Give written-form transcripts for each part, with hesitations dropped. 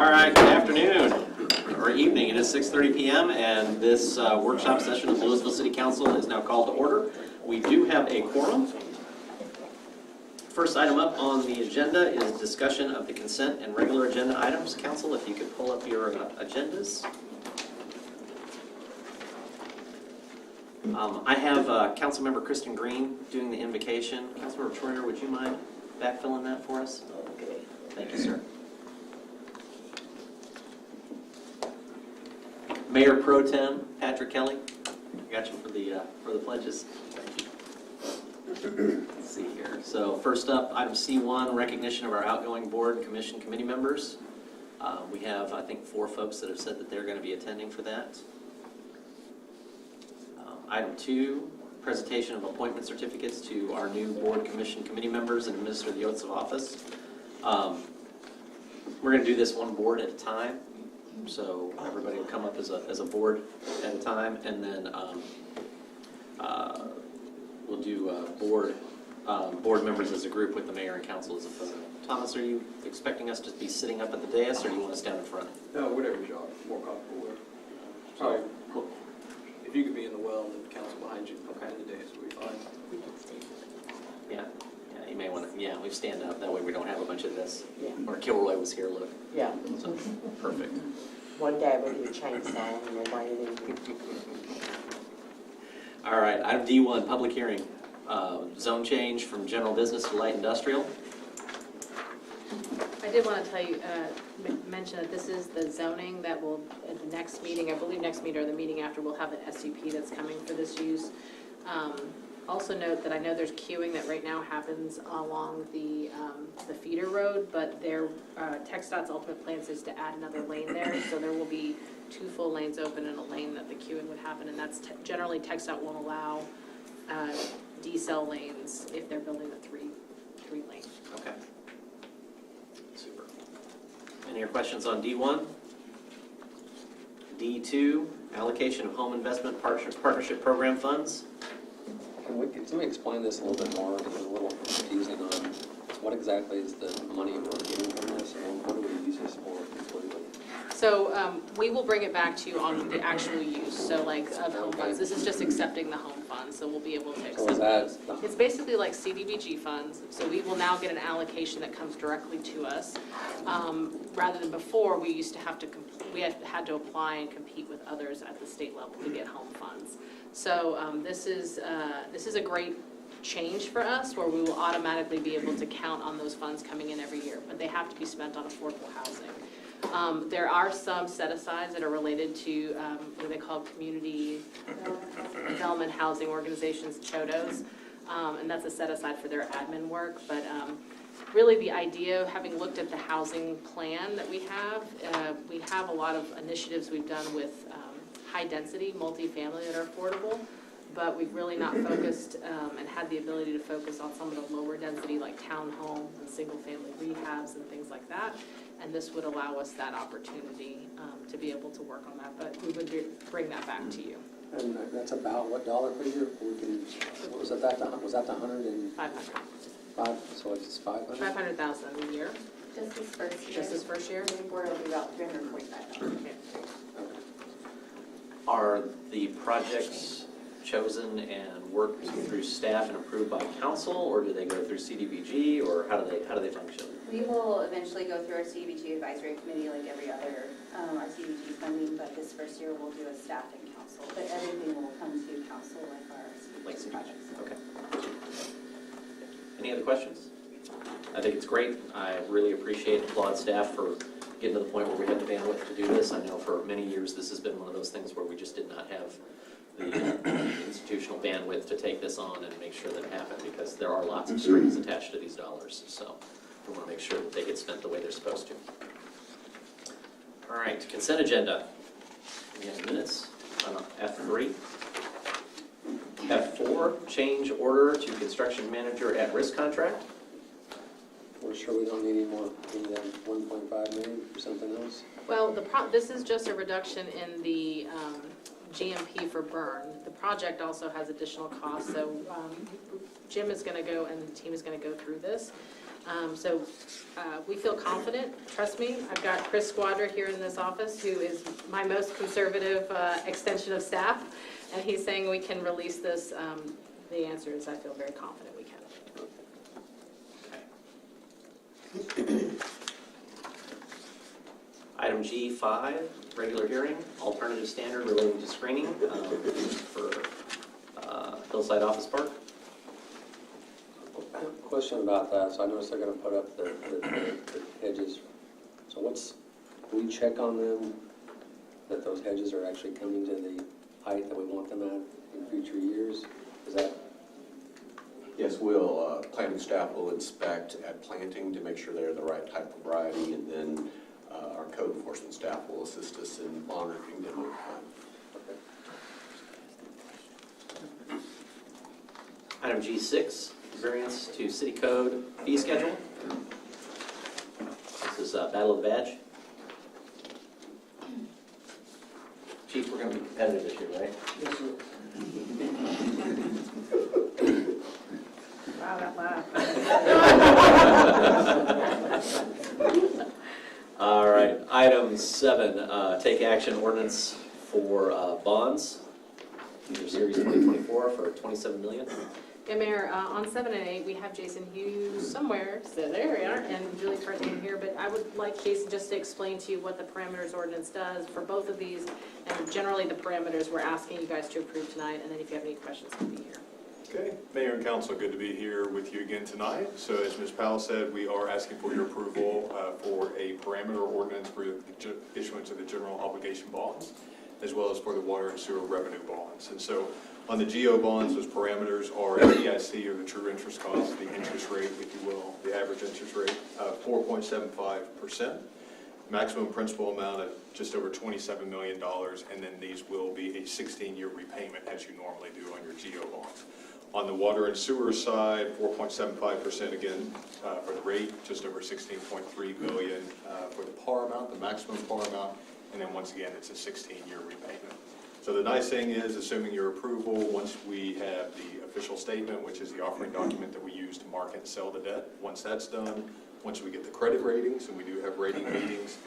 All right, good afternoon or evening. It is 6:30 p.m. and this workshop session of Lewisville City Council is now called to order. We do have a quorum. First item up on the agenda is discussion of the consent and regular agenda items. Council, if you could pull up your agendas. I have Councilmember Kristen Green doing the invocation. Councilmember Troyer, would you mind backfilling that for us? Okay. Thank you, sir. Mayor Pro Tem Patrick Kelly, got you for the pledges. Thank you. Let's see here. So first up, item C1, recognition of our outgoing board and commission committee members. We have, I think, 4 folks that have said that they're going to be attending for that. Item 2, presentation of appointment certificates to our new board, commission, committee members and administer the oaths of office. We're going to do this one board at a time. So everybody will come up as a board at a time, and then we'll do board members as a group with the mayor and council as a photo. Thomas, are you expecting us to be sitting up at the dais, or do you want us down in front? No, whatever you're more comfortable with. Sorry, if you could be in the well and the council behind you, okay, in the dais will be fine. Yeah, you may want to. Yeah, we stand up. That way we don't have a bunch of this. Yeah. Or Kilroy was here. Look. Yeah. So, perfect. One day we'll do chainsaw and we'll light it in. All right, item D1, public hearing. Zone change from general business to light industrial. I did want to tell you, mention that this is the zoning that will, at the next meeting, I believe next meeting or the meeting after, we'll have an SUP that's coming for this use. Also note that I know there's queuing that right now happens along the feeder road, but their TxDOT's ultimate plans is to add another lane there, so there will be 2 full lanes open and a lane that the queuing would happen, and that's generally TxDOT won't allow decel lanes if they're building a three lane. Okay. Super. Any other questions on D1? D2, allocation of home investment partnership program funds. Can somebody explain this a little bit more? It's a little confusing on what exactly is the money we're getting from this, and what do we use this for completely? So we will bring it back to you on the actual use, so like of home funds. This is just accepting the home funds, so we'll be able to accept those. It's basically like CDBG funds, so we will now get an allocation that comes directly to us. Rather than before, we used to have to had to apply and compete with others at the state level to get home funds. So this is a great change for us, where we will automatically be able to count on those funds coming in every year, but they have to be spent on affordable housing. There are some set-asides that are related to what they call community development housing organizations, CHODOs, and that's a set-aside for their admin work. But really the idea, having looked at the housing plan that we have a lot of initiatives we've done with high-density multifamily that are affordable, but we've really not focused and had the ability to focus on some of the lower density, like townhomes and single-family rehabs and things like that. And this would allow us that opportunity to be able to work on that, but we would bring that back to you. And that's about what dollar figure? What was that? Was that the 100 and 500. So it's 500? 500,000 a year. Just this first year. Just this first year. Moving forward, it'll be about 345,000. Okay. Are the projects chosen and worked through staff and approved by council, or do they go through CDBG, or how do they function? We will eventually go through our CDBG advisory committee like every other our CDBG funding, but this first year we'll do a staff and council. But everything will come to council like our CDBG projects. Okay. Any other questions? I think it's great. I really appreciate and applaud staff for getting to the point where we have the bandwidth to do this. I know for many years this has been one of those things where we just did not have the institutional bandwidth to take this on and make sure that it happened, because there are lots of strings attached to these dollars. So we want to make sure that they get spent the way they're supposed to. All right, consent agenda. We have minutes on F3. F4, change order to construction manager at risk contract. We're sure we don't need any more than 1.5 million for something else? Well, this is just a reduction in the GMP for burn. The project also has additional costs, so Jim is going to go and the team is going to go through this. So we feel confident, trust me. I've got Chris Squadra here in this office, who is my most conservative extension of staff, and he's saying we can release this. The answer is I feel very confident we can. Item G5, regular hearing, alternative standard relating to screening for Hillside Office Park. Question about that. So I noticed they're gonna put up the hedges. So do we check on them that those hedges are actually coming to the height that we want them at in future years? Is that? Yes, we'll, planting staff will inspect at planting to make sure they're the right type of variety, and then our code enforcement staff will assist us in monitoring them over time. Item G6, variance to city code fee schedule. This is Battle of the Badge. Chief, we're going to be competitive this year, right? Yes, sir. Wow, that laugh. All right, item 7, take action ordinance for bonds. These are series 2024 for $27 million. Yeah, Mayor, on 7 and 8, we have Jason Hughes somewhere, so there we are, and Julie Partain here, but I would like Jason just to explain to you what the parameters ordinance does for both of these, and generally the parameters we're asking you guys to approve tonight, and then if you have any questions, he'll be here. Okay, Mayor and Council, good to be here with you again tonight. So as Ms. Powell said, we are asking for your approval for a parameter ordinance for the issuance of the general obligation bonds, as well as for the water and sewer revenue bonds. And so on the GO bonds, those parameters are TIC, or the true interest cost, the interest rate, if you will, the average interest rate, 4.75%. Maximum principal amount of just over $27 million, and then these will be a 16-year repayment as you normally do on your GO bonds. On the water and sewer side, 4.75% again for the rate, just over $16.3 million for the par amount, the maximum par amount, and then once again, it's a 16-year repayment. So the nice thing is, assuming your approval, once we have the official statement, which is the offering document that we use to market and sell the debt, once that's done, once we get the credit ratings, and we do have rating meetings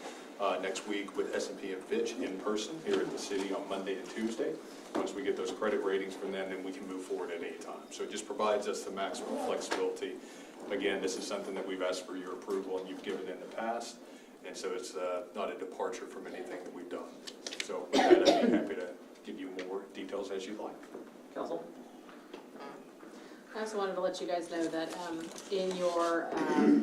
next week with S&P and Fitch in person here at the city on Monday and Tuesday. Once we get those credit ratings from them, then we can move forward at any time. So it just provides us the maximum flexibility. Again, this is something that we've asked for your approval and you've given in the past, and so it's not a departure from anything that we've done. So with that, I'd be happy to give you more details as you'd like. Council? I also wanted to let you guys know that in your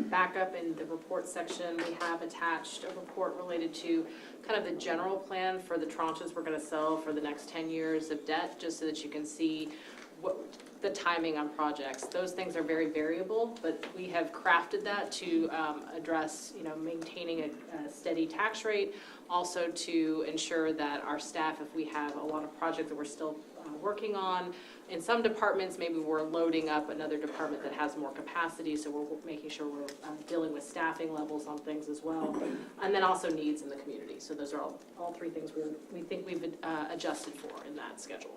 backup in the report section, we have attached a report related to kind of the general plan for the tranches we're going to sell for the next 10 years of debt, just so that you can see what the timing on projects. Those things are very variable, but we have crafted that to address, maintaining a steady tax rate, also to ensure that our staff, if we have a lot of projects that we're still working on, in some departments, maybe we're loading up another department that has more capacity, so we're making sure we're dealing with staffing levels on things as well, and then also needs in the community. So those are all three things we think we've adjusted for in that schedule.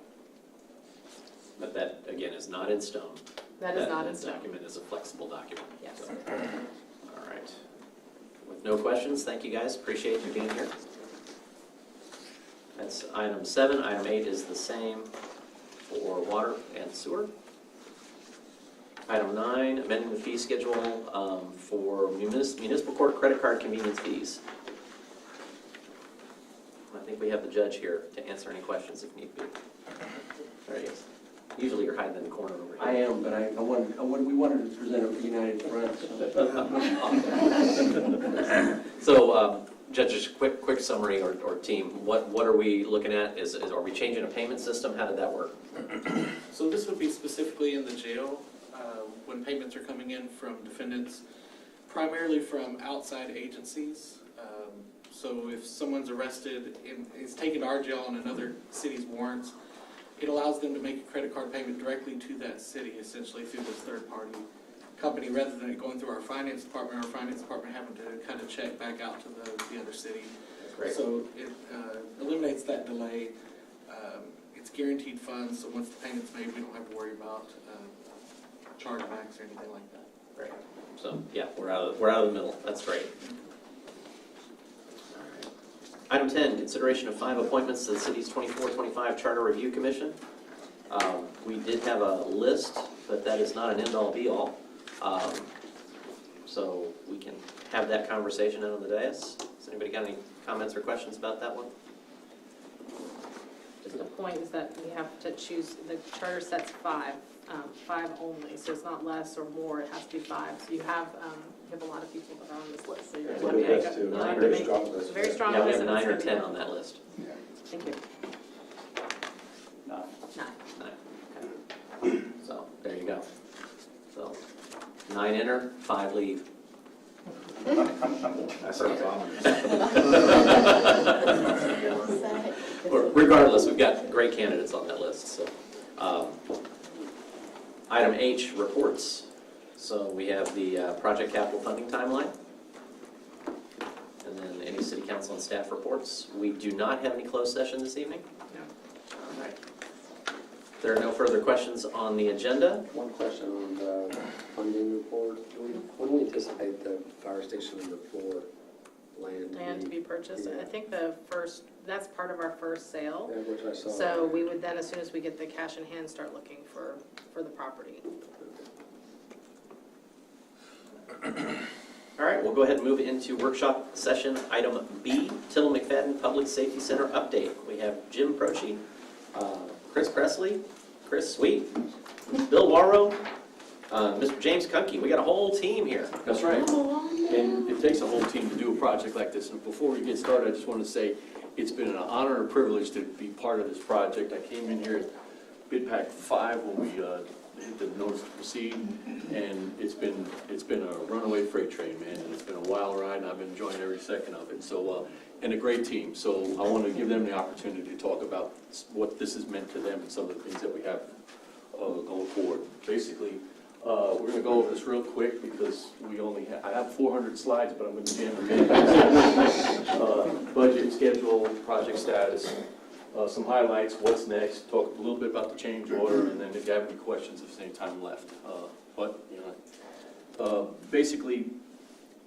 But that, again, is not in stone. That is not in stone. That document is a flexible document. Yes. So, all right. With no questions, thank you guys. Appreciate you being here. That's item 7. Item 8 is the same for water and sewer. Item 9, amending the fee schedule for municipal court credit card convenience fees. I think we have the judge here to answer any questions if need be. There he is. Usually you're hiding in the corner over here. I am, but we wanted to present it for United Front. So, Judge, quick summary, or team, what are we looking at? Are we changing a payment system? How did that work? So this would be specifically in the jail, when payments are coming in from defendants, primarily from outside agencies. So if someone's arrested and is taken to our jail on another city's warrants, it allows them to make a credit card payment directly to that city, essentially through this third-party company, rather than it going through our finance department, having to kind of check back out to the other city. Great. So it eliminates that delay. It's guaranteed funds, so once the payment's made, we don't have to worry about chargebacks or anything like that. Great. So, yeah, we're out of the middle. That's great. All right. Item 10, consideration of 5 appointments to the city's 24-25 Charter Review Commission. We did have a list, but that is not an end-all be-all. So we can have that conversation out on the dais. Has anybody got any comments or questions about that one? Just the point is that we have to choose, the charter sets 5 only, so it's not less or more, it has to be 5. So you have a lot of people that are on this list, so you're going to make Yes, too. you'll have to Very make strong list. a very strong Yeah, we list. have and 9 or it's 10 gonna on that list. be- Thank you. 9. 9. Okay. So, there you go. So, 9 enter, 5 leave. That sounds ominous. Regardless, we've got great candidates on that list, so. Item H, reports. So we have the project capital funding timeline. And then any city council and staff reports. We do not have any closed session this evening. No. All right. There are no further questions on the agenda. One question on the funding report. When do we anticipate the fire station and the floor land? Land to be purchased, Yeah. I think that's part of our first sale. Yeah, which I saw. So we would then, as soon as we get the cash in hand, start looking for the property. All right, we'll go ahead and move into workshop session item B, Tillman McFadden Public Safety Center update. We have Jim Prochi, Chris Presley, Chris Sweet, Bill Warrow, Mr. James Kunke. We got a whole team here. That's right. And it takes a whole team to do a project like this. And before we get started, I just want to say it's been an honor and a privilege to be part of this project. I came in here at bid pack 5 when we hit the notice to proceed, and it's been a runaway freight train, man. And it's been a wild ride, and I've been enjoying every second of it. So, and a great team. So I want to give them the opportunity to talk about what this has meant to them and some of the things that we have going forward. Basically, we're going to go over this real quick because I have 400 slides, but I'm going to jam them in. Budget, schedule, project status, some highlights, what's next, talk a little bit about the change order, and then if you have any questions, if there's any time left. Basically,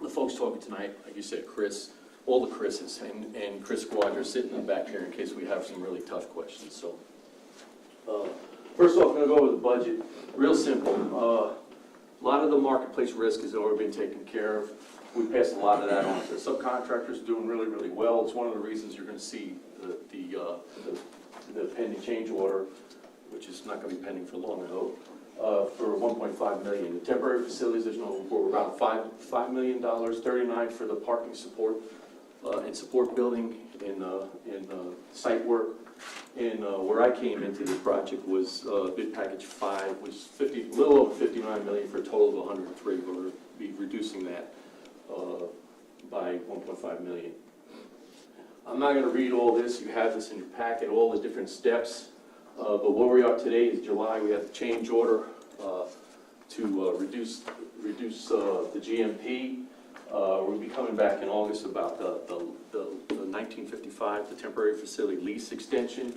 the folks talking tonight, like you said, Chris, all the Chris's, and Chris Squadron sitting in the back here in case we have some really tough questions. So, first off, I'm going to go over the budget. Real simple. A lot of the marketplace risk has already been taken care of. We passed a lot of that on. The subcontractors are doing really, really well. It's one of the reasons you're going to see the pending change order, which is not going to be pending for long, I hope, for $1.5 million. The temporary facilities, there's no report. We're about $5 million, $39 for the parking support and support building in site work. And where I came into this project was bid package 5, was a little over $59 million for a total of 103. We're going to be reducing that by $1.5 million. I'm not going to read all this. You have this in your packet, all the different steps. But where we are today is July. We have the change order to reduce the GMP. We'll be coming back in August about the 1955, the temporary facility lease extension,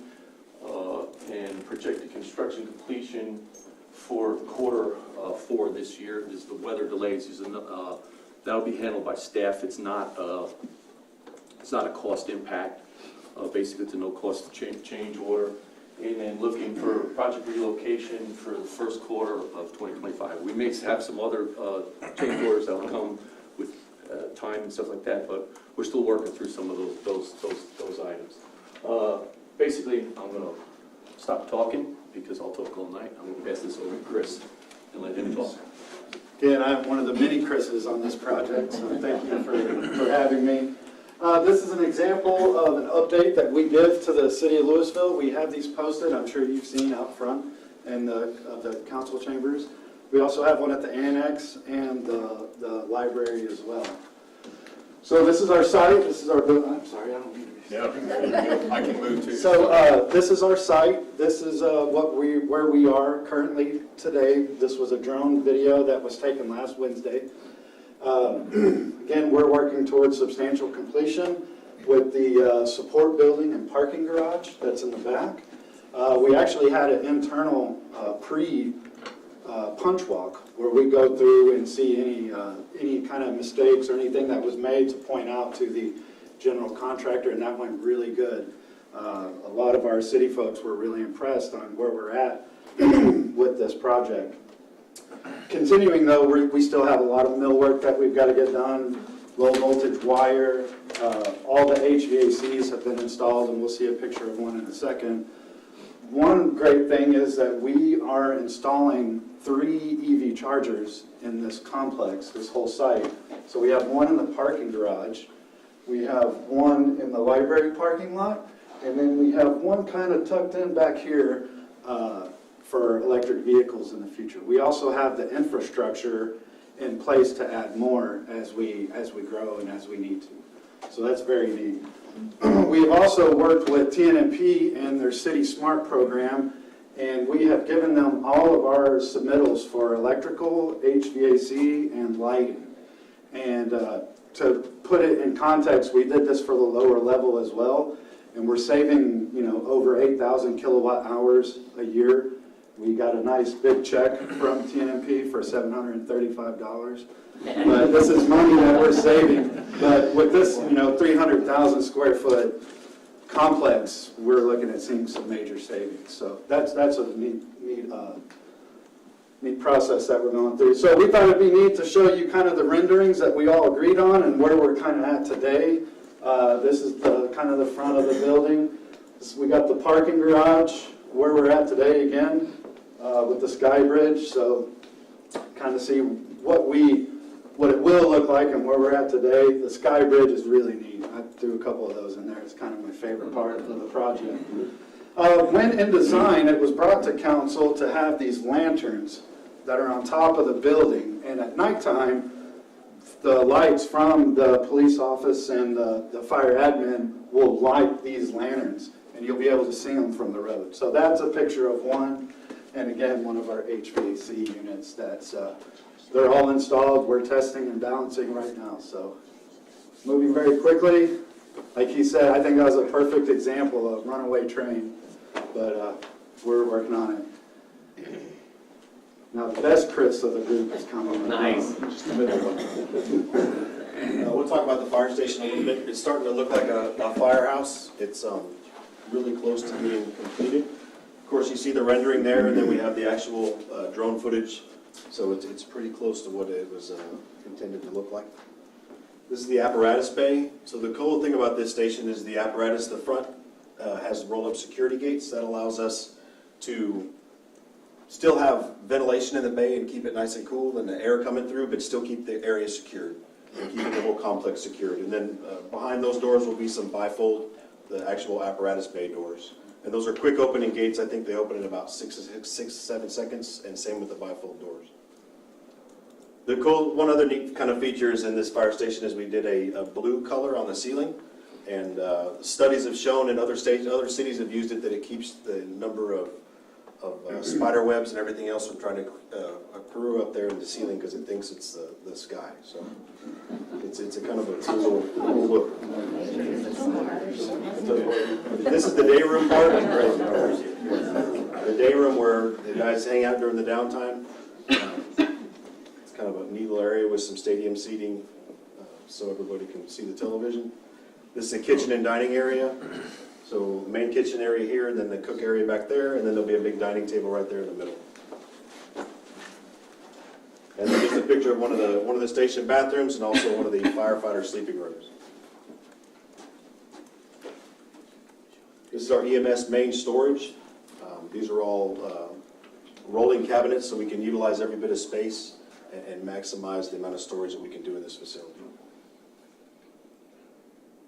and projected construction completion for quarter 4 this year. Is the weather delays. That'll be handled by staff. It's not a cost impact. Basically, it's a no-cost change order. And then looking for project relocation for the first quarter of 2025. We may have some other change orders that will come with time and stuff like that, but we're still working through some of those items. Basically, I'm going to stop talking because I'll talk all night. I'm going to pass this over to Chris and let him talk. Again, I'm one of the many Chris's on this project, so thank you for having me. This is an example of an update that we give to the city of Lewisville. We have these posted, I'm sure you've seen out front in the council chambers. We also have one at the annex and the library as well. So this is our site, this is our building. I'm sorry, I don't mean to be. Yeah, I can move too. So this is our site. This is where we are currently today. This was a drone video that was taken last Wednesday. Again, we're working towards substantial completion with the support building and parking garage that's in the back. We actually had an internal punch walk where we go through and see any kind of mistakes or anything that was made to point out to the general contractor, and that went really good. A lot of our city folks were really impressed on where we're at with this project. Continuing though, we still have a lot of millwork that we've got to get done, low voltage wire, all the HVACs have been installed, and we'll see a picture of one in a second. One great thing is that we are installing 3 EV chargers in this complex, this whole site. So we have one in the parking garage, we have one in the library parking lot, and then we have one kind of tucked in back here for electric vehicles in the future. We also have the infrastructure in place to add more as we grow and as we need to. So that's very neat. We've also worked with TNMP and their City Smart program, and we have given them all of our submittals for electrical, HVAC, and lighting. And to put it in context, we did this for the lower level as well, and we're saving, over 8,000 kilowatt hours a year. We got a nice big check from TNMP for $735. But this is money that we're saving. But with this, 300,000 square foot complex, we're looking at seeing some major savings. So that's a neat process that we're going through. So we thought it'd be neat to show you kind of the renderings that we all agreed on and where we're kind of at today. This is kind of the front of the building. We got the parking garage, where we're at today again, with the sky bridge. So kind of see what it will look like and where we're at today. The sky bridge is really neat. I threw a couple of those in there. It's kind of my favorite part of the project. When in design, it was brought to council to have these lanterns that are on top of the building. And at nighttime, the lights from the police office and the fire admin will light these lanterns, and you'll be able to see them from the road. So that's a picture of one. And again, one of our HVAC units that's they're all installed. We're testing and balancing right now. So moving very quickly, like he said, I think that was a perfect example of runaway train, but we're working on it. Now the best Chris of the group is coming. Nice. Just a minute. We'll talk about the fire station a little bit. It's starting to look like a firehouse. It's really close to being completed. Of course, you see the rendering there, and then we have the actual drone footage. So it's pretty close to what it was intended to look like. This is the apparatus bay. So the cool thing about this station is the apparatus, the front has roll-up security gates that allows us to still have ventilation in the bay and keep it nice and cool and the air coming through, but still keep the area secured and keeping the whole complex secured. And then behind those doors will be some bifold, the actual apparatus bay doors. And those are quick opening gates. I think they open in about 6 to 7 seconds, and same with the bifold doors. The cool, one other neat kind of features in this fire station is we did a blue color on the ceiling, and studies have shown in other cities have used it that it keeps the number of spider webs and everything else from trying to accrue up there in the ceiling because it thinks it's the sky. So it's a kind of a cool look. This is the day room part. The day room where the guys hang out during the downtime. It's kind of a neat little area with some stadium seating so everybody can see the television. This is a kitchen and dining area. So main kitchen area here, and then the cook area back there, and then there'll be a big dining table right there in the middle. And then just a picture of one of the station bathrooms and also one of the firefighter sleeping rooms. This is our EMS main storage. These are all rolling cabinets, so we can utilize every bit of space and maximize the amount of storage that we can do in this facility.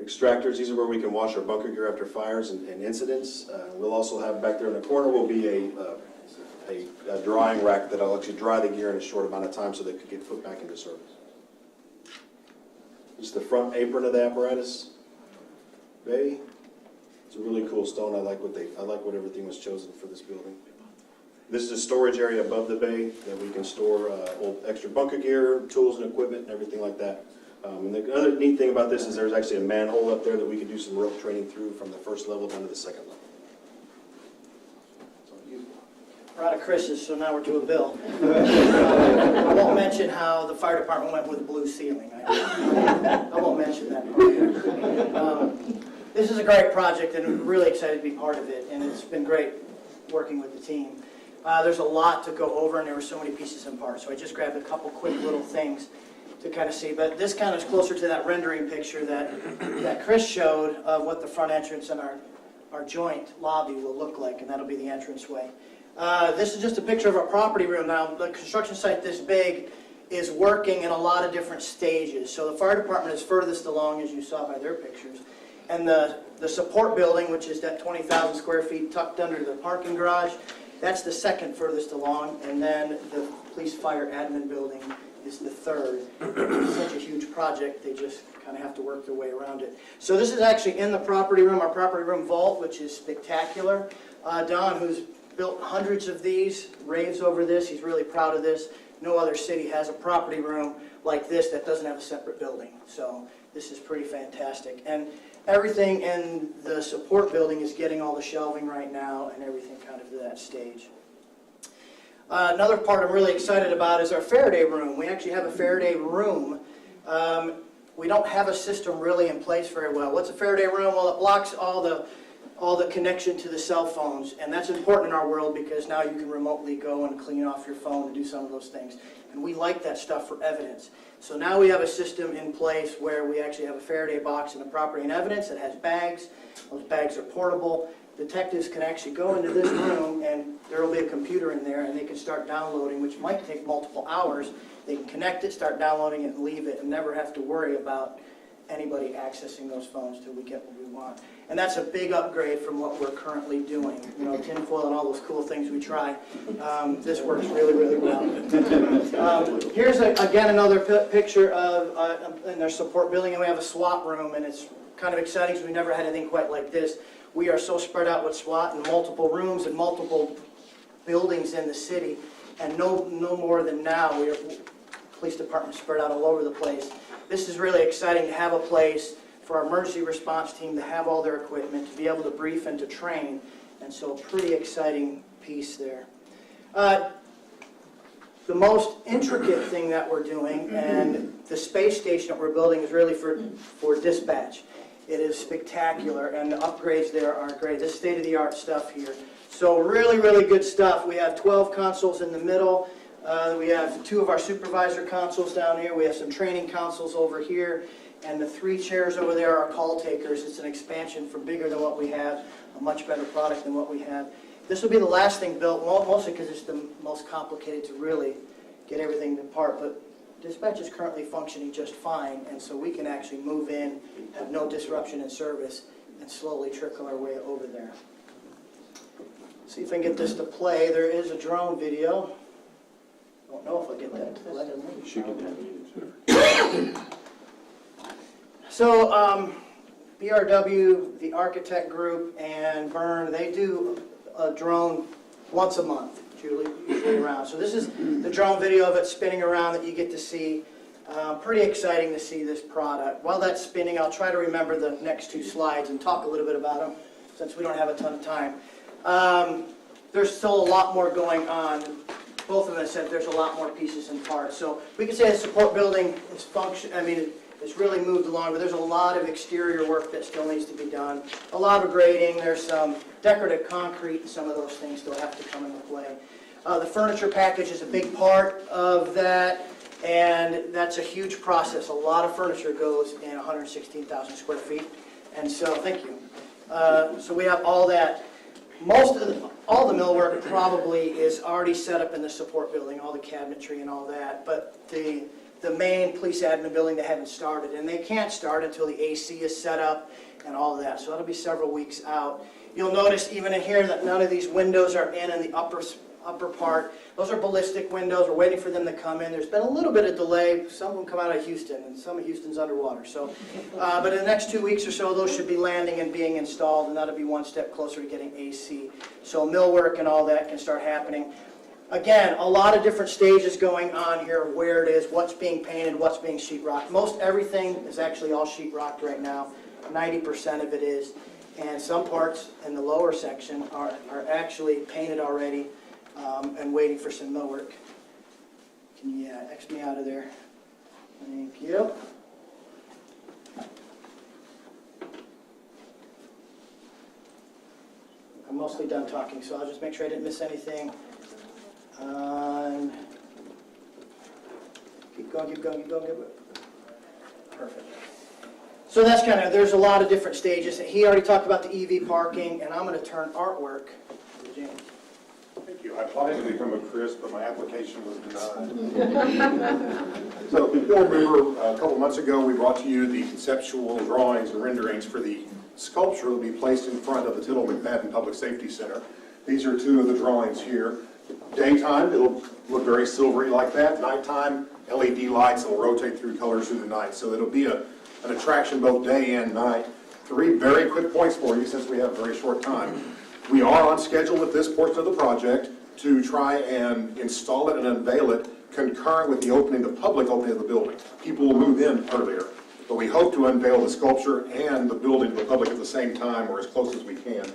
Extractors, these are where we can wash our bunker gear after fires and incidents. We'll also have back there in the corner will be a drying rack that'll actually dry the gear in a short amount of time so they could get put back into service. This is the front apron of the apparatus bay. It's a really cool stone. I like what everything was chosen for this building. This is a storage area above the bay that we can store old extra bunker gear, tools and equipment and everything like that. And the other neat thing about this is there's actually a manhole up there that we can do some rope training through from the first level down to the second level. We're out of Chris's, so now we're to a Bill. I won't mention how the fire department went with a blue ceiling. I won't mention that part. This is a great project, and I'm really excited to be part of it, and it's been great working with the team. There's a lot to go over, and there were so many pieces and parts, so I just grabbed a couple quick little things to kind of see. But this kind of is closer to that rendering picture that Chris showed of what the front entrance and our joint lobby will look like, and that'll be the entranceway. This is just a picture of our property room. Now, the construction site this big is working in a lot of different stages. So the fire department is furthest along, as you saw by their pictures. And the support building, which is that 20,000 square feet tucked under the parking garage, that's the second furthest along. And then the police fire admin building is the third. It's such a huge project, they just kind of have to work their way around it. So this is actually in the property room, our property room vault, which is spectacular. Don, who's built hundreds of these, raves over this. He's really proud of this. No other city has a property room like this that doesn't have a separate building. So this is pretty fantastic. And everything in the support building is getting all the shelving right now and everything kind of to that stage. Another part I'm really excited about is our Faraday room. We actually have a Faraday room. We don't have a system really in place very well. What's a Faraday room? Well, it blocks all the connection to the cell phones, and that's important in our world because now you can remotely go and clean off your phone and do some of those things. And we like that stuff for evidence. So now we have a system in place where we actually have a Faraday box in the property and evidence that has bags. Those bags are portable. Detectives can actually go into this room and there will be a computer in there and they can start downloading, which might take multiple hours. They can connect it, start downloading it, and leave it, and never have to worry about anybody accessing those phones till we get what we want. And that's a big upgrade from what we're currently doing. You know, tinfoil and all those cool things we try. This works really, really well. Here's, again, another picture of in their support building, and we have a SWAT room, and it's kind of exciting because we never had anything quite like this. We are so spread out with SWAT in multiple rooms and multiple buildings in the city, and no more than now. We are police department spread out all over the place. This is really exciting to have a place for our emergency response team to have all their equipment, to be able to brief and to train, and so a pretty exciting piece there. The most intricate thing that we're doing, and the space station that we're building is really for dispatch. It is spectacular, and the upgrades there are great. This is state-of-the-art stuff here. So really, really good stuff. We have 12 consoles in the middle. We have 2 of our supervisor consoles down here. We have some training consoles over here. And the 3 chairs over there are call takers. It's an expansion from bigger than what we have, a much better product than what we have. This will be the last thing built, mostly because it's the most complicated to really get everything apart. But dispatch is currently functioning just fine, and so we can actually move in, have no disruption in service, and slowly trickle our way over there. See if I can get this to play. There is a drone video. Don't know if I'll get that to play. So, BRW, the architect group, and Byrne, they do a drone once a month, usually around. So this is the drone video of it spinning around that you get to see. Pretty exciting to see this product. While that's spinning, I'll try to remember the next 2 slides and talk a little bit about them, since we don't have a ton of time. There's still a lot more going on. Both of them said there's a lot more pieces and parts. So we can say the support building is it's really moved along, but there's a lot of exterior work that still needs to be done. A lot of grading. There's some decorative concrete, and some of those things still have to come into play. The furniture package is a big part of that, and that's a huge process. A lot of furniture goes in 116,000 square feet, and so thank you. So we have all that. All the millwork probably is already set up in the support building, all the cabinetry and all that, but the main police admin building they haven't started, and they can't start until the AC is set up and all of that, so that'll be several weeks out. You'll notice even in here that none of these windows are in the upper part. Those are ballistic windows. We're waiting for them to come in. There's been a little bit of delay. Some of them come out of Houston, and some of Houston's underwater. So, but in the next 2 weeks or so, those should be landing and being installed, and that'll be one step closer to getting AC. So millwork and all that can start happening. Again, a lot of different stages going on here, where it is, what's being painted, what's being sheetrocked. Most everything is actually all sheetrocked right now. 90% of it is. And some parts in the lower section are actually painted already and waiting for some millwork. Can you X me out of there? Thank you. I'm mostly done talking, so I'll just make sure I didn't miss anything. Keep going, keep going, keep going, keep going. Perfect. So that's kind of, there's a lot of different stages. He already talked about the EV parking, and I'm going to turn artwork to James. Thank you. I applied to become a Chris, but my application was denied. So you'll remember a couple months ago, we brought to you the conceptual drawings and renderings for the sculpture that will be placed in front of the Tittle McFadden Public Safety Center. These are two of the drawings here. Daytime, it'll look very silvery like that. Nighttime, LED lights that will rotate through colors through the night. So it'll be an attraction both day and night. 3 very quick points for you since we have a very short time. We are on schedule with this portion of the project to try and install it and unveil it concurrent with the public opening of the building. People will move in earlier, but we hope to unveil the sculpture and the building to the public at the same time or as close as we can.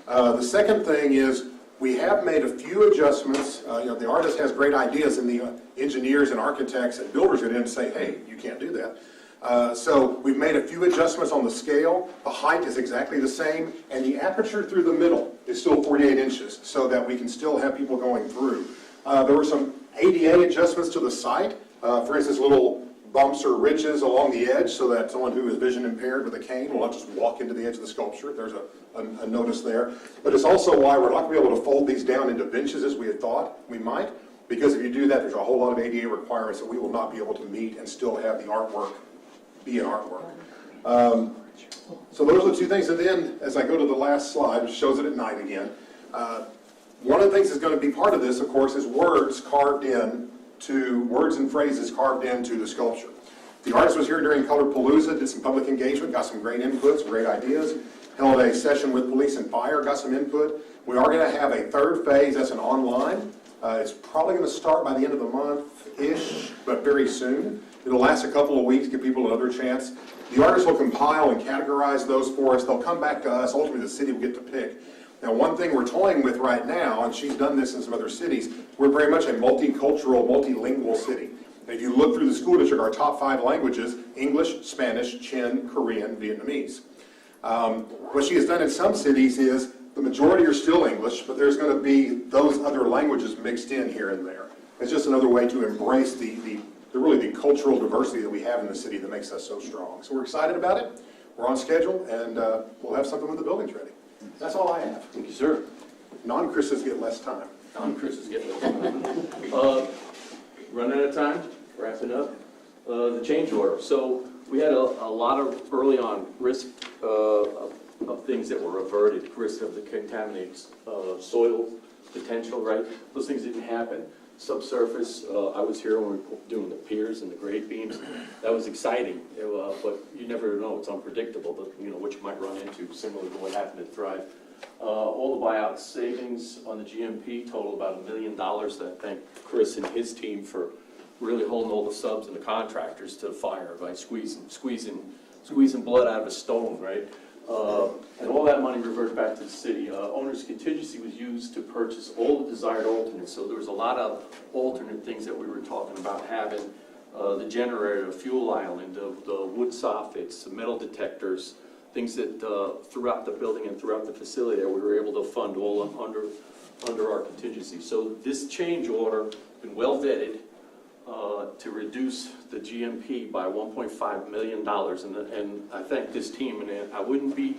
The second thing is we have made a few adjustments. The artist has great ideas, and the engineers and architects and builders get in and say, hey, you can't do that. So we've made a few adjustments on the scale. The height is exactly the same, and the aperture through the middle is still 48 inches, so that we can still have people going through. There were some ADA adjustments to the site. For instance, little bumps or ridges along the edge, so that someone who is vision impaired with a cane will not just walk into the edge of the sculpture. There's a notice there. But it's also why we're not going to be able to fold these down into benches as we had thought we might, because if you do that, there's a whole lot of ADA requirements that we will not be able to meet and still have the artwork be an artwork. So those are the 2 things. And then, as I go to the last slide, which shows it at night again, one of the things that's going to be part of this, of course, is words and phrases carved into the sculpture. The artist was here during Colorpalooza, did some public engagement, got some great inputs, great ideas, held a session with police and fire, got some input. We are going to have a 3rd phase, that's an online. It's probably going to start by the end of the month-ish, but very soon. It'll last a couple of weeks, give people another chance. The artist will compile and categorize those for us. They'll come back to us. Ultimately, the city will get to pick. Now, one thing we're toying with right now, and she's done this in some other cities, we're very much a multicultural, multilingual city. And if you look through the school district, our top 5 languages, English, Spanish, Chin, Korean, Vietnamese. What she has done in some cities is the majority are still English, but there's going to be those other languages mixed in here and there. It's just another way to embrace really the cultural diversity that we have in the city that makes us so strong. So we're excited about it. We're on schedule, and we'll have something when the building's ready. That's all I have. Thank you, sir. Non-Chris's get less time. Non-Chris's get less time. Running out of time, wrapping up. The change order. So we had a lot of early on risk of things that were averted, risk of the contaminated soil potential, right? Those things didn't happen. Subsurface, I was here when we were doing the piers and the grade beams. That was exciting, but you never know. It's unpredictable, but what you might run into, similar to what happened at Thrive. All the buyout savings on the GMP total about $1 million. I thank Chris and his team for really holding all the subs and the contractors to the fire by squeezing blood out of a stone, right? And all that money reverted back to the city. Owner's contingency was used to purchase all the desired alternates. So there was a lot of alternate things that we were talking about having. The generator, fuel island, the wood soffits, the metal detectors, things that throughout the building and throughout the facility that we were able to fund all under our contingency. So this change order has been well vetted to reduce the GMP by $1.5 million. And I thank this team, and I wouldn't be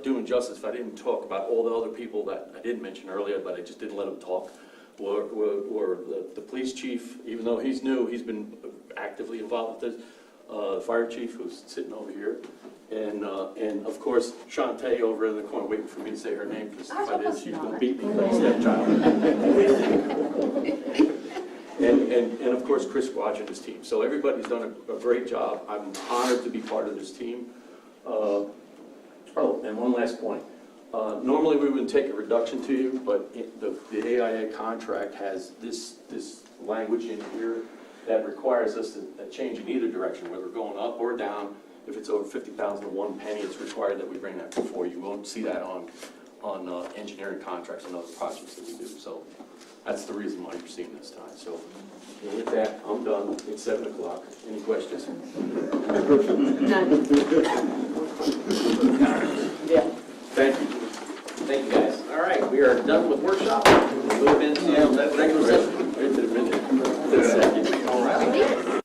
doing justice if I didn't talk about all the other people that I didn't mention earlier, but I just didn't let them talk. Or the police chief, even though he's new, he's been actively involved with this. The fire chief, who's sitting over here. And of course, Shantae over in the corner, waiting for me to say her name, because if I did, she's going to beat me like a stepchild. And of course, Chris Squadron and his team. So everybody's done a great job. I'm honored to be part of this team. Oh, and one last point. Normally, we wouldn't take a reduction to you, but the AIA contract has this language in here that requires us to change in either direction, whether we're going up or down. If it's over 50,000 to 1 penny, it's required that we bring that before you. You won't see that on engineering contracts and other projects that we do. So that's the reason why you're seeing this time. So with that, I'm done. It's 7 o'clock. Any questions? None. Yeah. Thank you. Thank you, guys. All right, we are done with workshop. We'll move into regular session. Right to the minute. All right.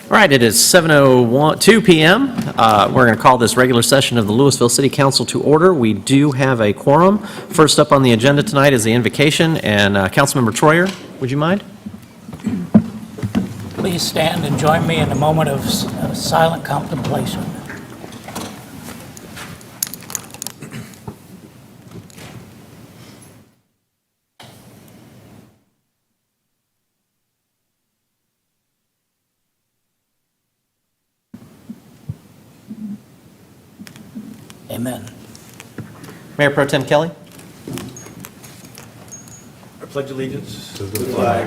All right, it is 7:02 p.m. We're going to call this regular session of the Lewisville City Council to order. We do have a quorum. First up on the agenda tonight is the invocation, and Councilmember Troyer, would you mind? Please stand and join me in a moment of silent contemplation. Amen. Mayor Pro Tem Kelly. I pledge allegiance to the flag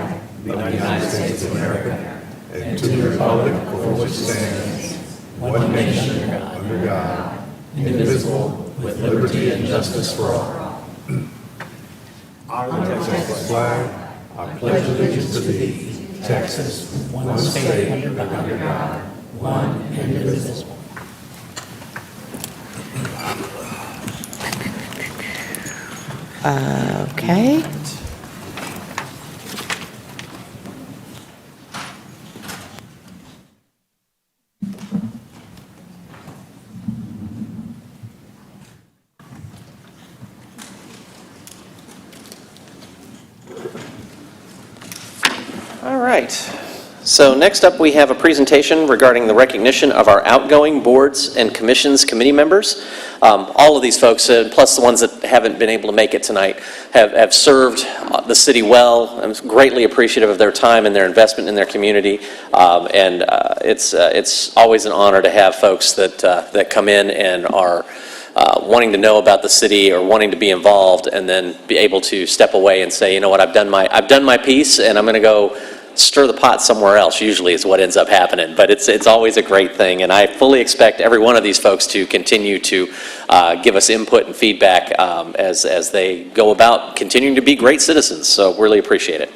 of the United States of America and to the republic for which it stands, one nation under God, indivisible, with liberty and justice for all. I, the Texas flag, I pledge allegiance to thee, Texas, one state under God, one indivisible. Okay. All right. So next up, we have a presentation regarding the recognition of our outgoing boards and commissions committee members. All of these folks, plus the ones that haven't been able to make it tonight, have served the city well. I'm greatly appreciative of their time and their investment in their community. It's always an honor to have folks that come in and are wanting to know about the city or wanting to be involved, and then be able to step away and say, you know what, I've done my piece, and I'm going to go stir the pot somewhere else. Usually is what ends up happening, but it's always a great thing, and I fully expect every one of these folks to continue to give us input and feedback as they go about continuing to be great citizens, so really appreciate it.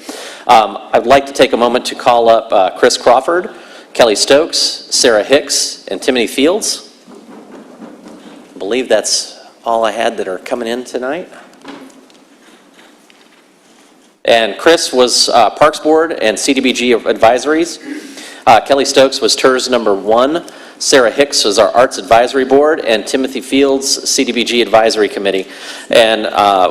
I'd like to take a moment to call up Chris Crawford, Kelly Stokes, Sarah Hicks, and Timothy Fields. I believe that's all I had that are coming in tonight. And Chris was Parks Board and CDBG advisories. Kelly Stokes was TERS number 1, Sarah Hicks is our Arts Advisory Board, and Timothy Fields, CDBG Advisory Committee. And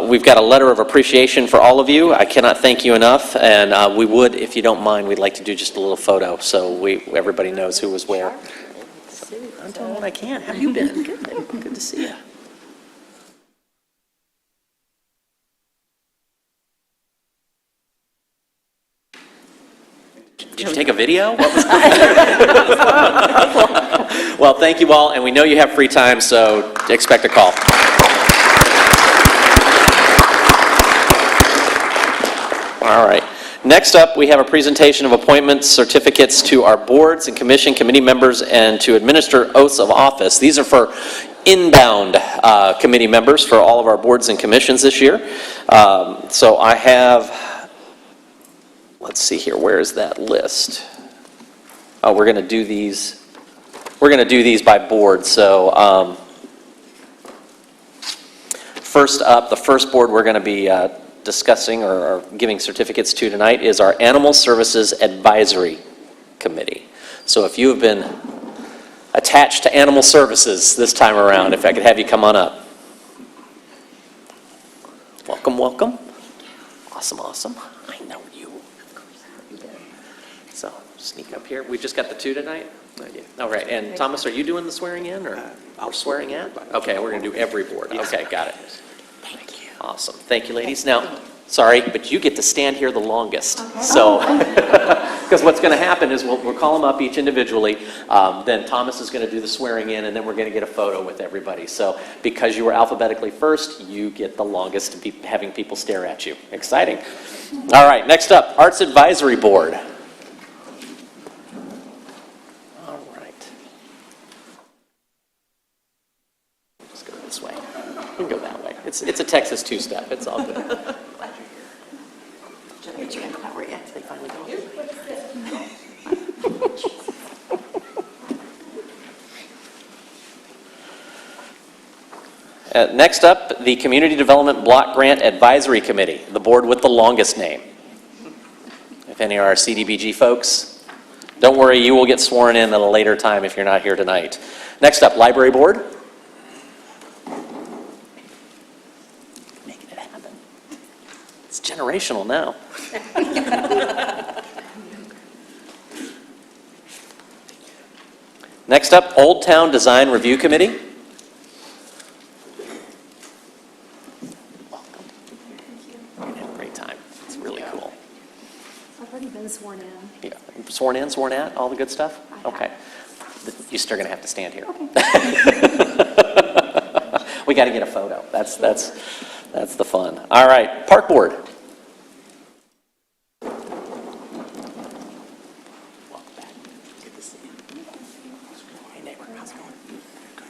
we've got a letter of appreciation for all of you. I cannot thank you enough, and we would, if you don't mind, we'd like to do just a little photo so everybody knows who was where. I'm doing what I can. How have you been? Good to see you. Did you take a video? What was Well, thank you all, and we know you have free time, so expect a call. All right. Next up, we have a presentation of appointments, certificates to our boards and committee members, and to administer oaths of office. These are for inbound committee members for all of our boards and commissions this year. So I have, let's see here, where is that list? Oh, we're going to do these. We're going to do these by board. So first up, the first board we're going to be discussing or giving certificates to tonight is our Animal Services Advisory Committee. So if you have been attached to Animal Services this time around, if I could have you come on up. Welcome, welcome. Awesome, awesome. I know you. So sneak up here. We just got the two tonight? All right, and Thomas, are you doing the swearing in or swearing in? Okay, we're going to do every board. Okay, got it. Thank you. Awesome. Thank you, ladies. Now, sorry, but you get to stand here the longest. So, because what's going to happen is we'll call them up each individually. Then Thomas is going to do the swearing in, and then we're going to get a photo with everybody. So, because you were alphabetically first, you get the longest to be having people stare at you. Exciting. All right, next up, Arts Advisory Board. Way. You can go that way. It's a Texas two-step. It's all good. Glad you're here. How are you? They finally go. Next up, the Community Development Block Grant Advisory Committee, the board with the longest name. If any of our CDBG folks, don't worry, you will get sworn in at a later time if you're not here tonight. Next up, Library Board. It's generational now. Next up, Old Town Design Review Committee. Welcome. You're going to have a great time. It's really cool. I've already been sworn in. Yeah. Sworn in, sworn out, all the good stuff? Okay. You're still going to have to stand here. Okay. We got to get a photo. That's the fun. All right, Park Board. Welcome back. Good to see you. Hey, neighbor, how's it going? Good.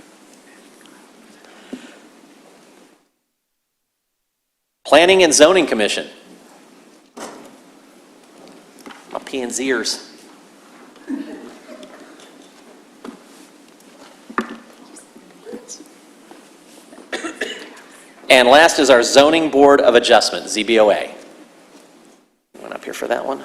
Planning and Zoning Commission. My P&Zers. And last is our Zoning Board of Adjustment, ZBOA. Went up here for that one.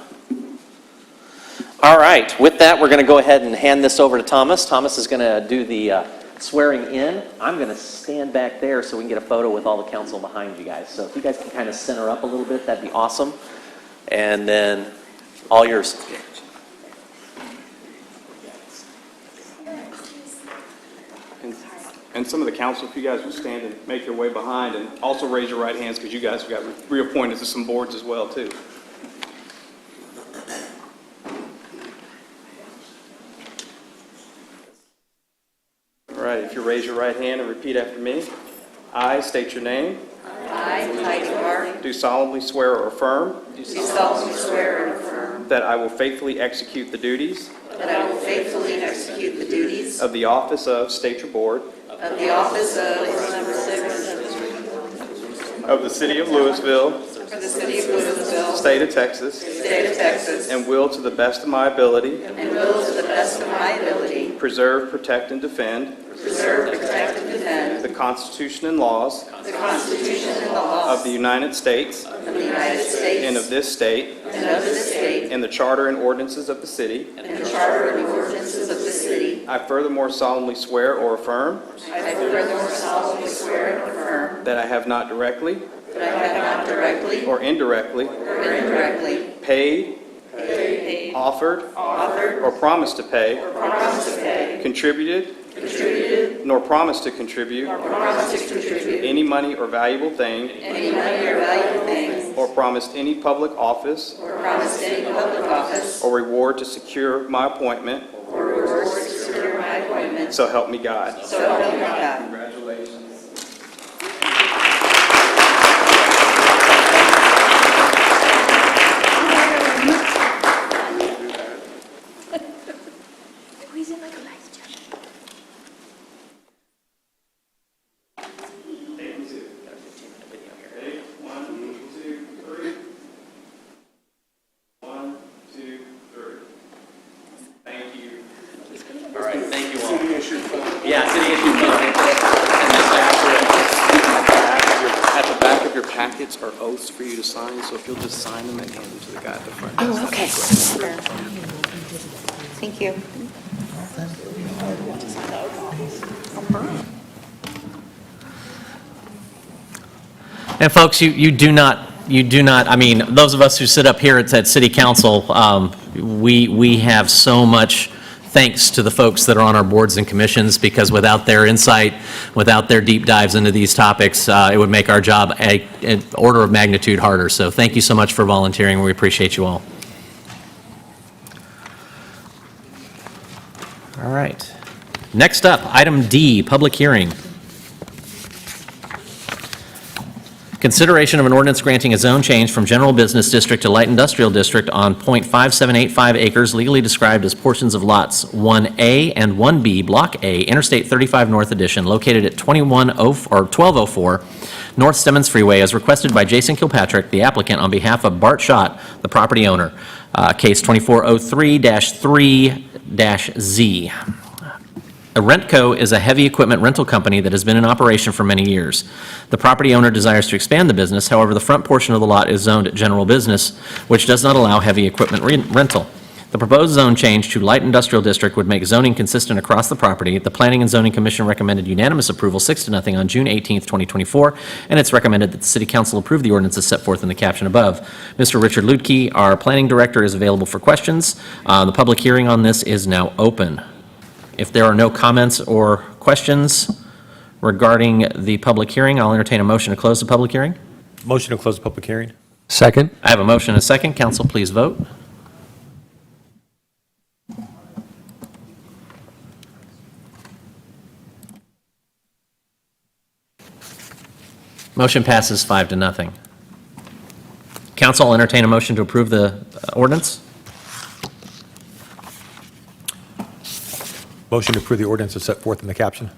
All right, with that, we're going to go ahead and hand this over to Thomas. Thomas is going to do the swearing in. I'm going to stand back there so we can get a photo with all the council behind you guys. So if you guys can kind of center up a little bit, that'd be awesome. And then all yours. And some of the council, if you guys would stand and make your way behind, and also raise your right hands because you guys got reappointed to some boards as well, too. All right, if you raise your right hand and repeat after me. I state your name. I, Heidi Hart, Do solemnly swear or affirm do solemnly swear and affirm that I will faithfully execute the duties that I will faithfully execute the duties of the office of State Your Board of the office of Number 6 of the City of Lewisville, for the City of Lewisville, State of Texas, State of Texas, and will to the best of my ability and will to the best of my ability preserve, protect, and defend preserve, protect, and defend the Constitution and laws the Constitution and the of laws the United States of the United States and of this state, and of this state, and the charter and ordinances of the city, and the charter and ordinances of the city, city. I furthermore solemnly swear or affirm I furthermore solemnly swear and affirm that I have not directly that I have not directly or indirectly paid, offered, or promised to pay, contributed, nor promised to contribute any money or valuable thing, or promised any public office or reward to secure my appointment. So help me God. So help me God. Congratulations. All right, thank you all. Yeah, city issue fund. At the back of your packets are oaths for you to sign, so if you'll just sign them and hand them to the guy at the front. Oh, okay. Thank you. And folks, you do not, I mean, those of us who sit up here at City Council, we have so much thanks to the folks that are on our boards and commissions, because without their insight, without their deep dives into these topics, it would make our job an order of magnitude harder. So thank you so much for volunteering. We appreciate you all. All right. Next up, item D, public hearing. Consideration of an ordinance granting a zone change from general business district to light industrial district on .5785 acres legally described as portions of lots 1A and 1B, Block A, Interstate 35 North Edition, located at 1204 North Stemmons Freeway, as requested by Jason Kilpatrick, the applicant, on behalf of Bart Schott, the property owner. Case 2403-3-Z. A Rentco is a heavy equipment rental company that has been in operation for many years. The property owner desires to expand the business. However, the front portion of the lot is zoned general business, which does not allow heavy equipment rental. The proposed zone change to light industrial district would make zoning consistent across the property. The Planning and Zoning Commission recommended unanimous approval 6-0 on June 18th, 2024, and it's recommended that the City Council approve the ordinance as set forth in the caption above. Mr. Richard Lutke, our Planning Director, is available for questions. The public hearing on this is now open. If there are no comments or questions regarding the public hearing, I'll entertain a motion to close the public hearing. Motion to close the public hearing. Second. I have a motion and a second. Council, please vote. Motion passes 5-0. Council, I'll entertain a motion to approve the ordinance. Motion to approve the ordinance as set forth in the caption.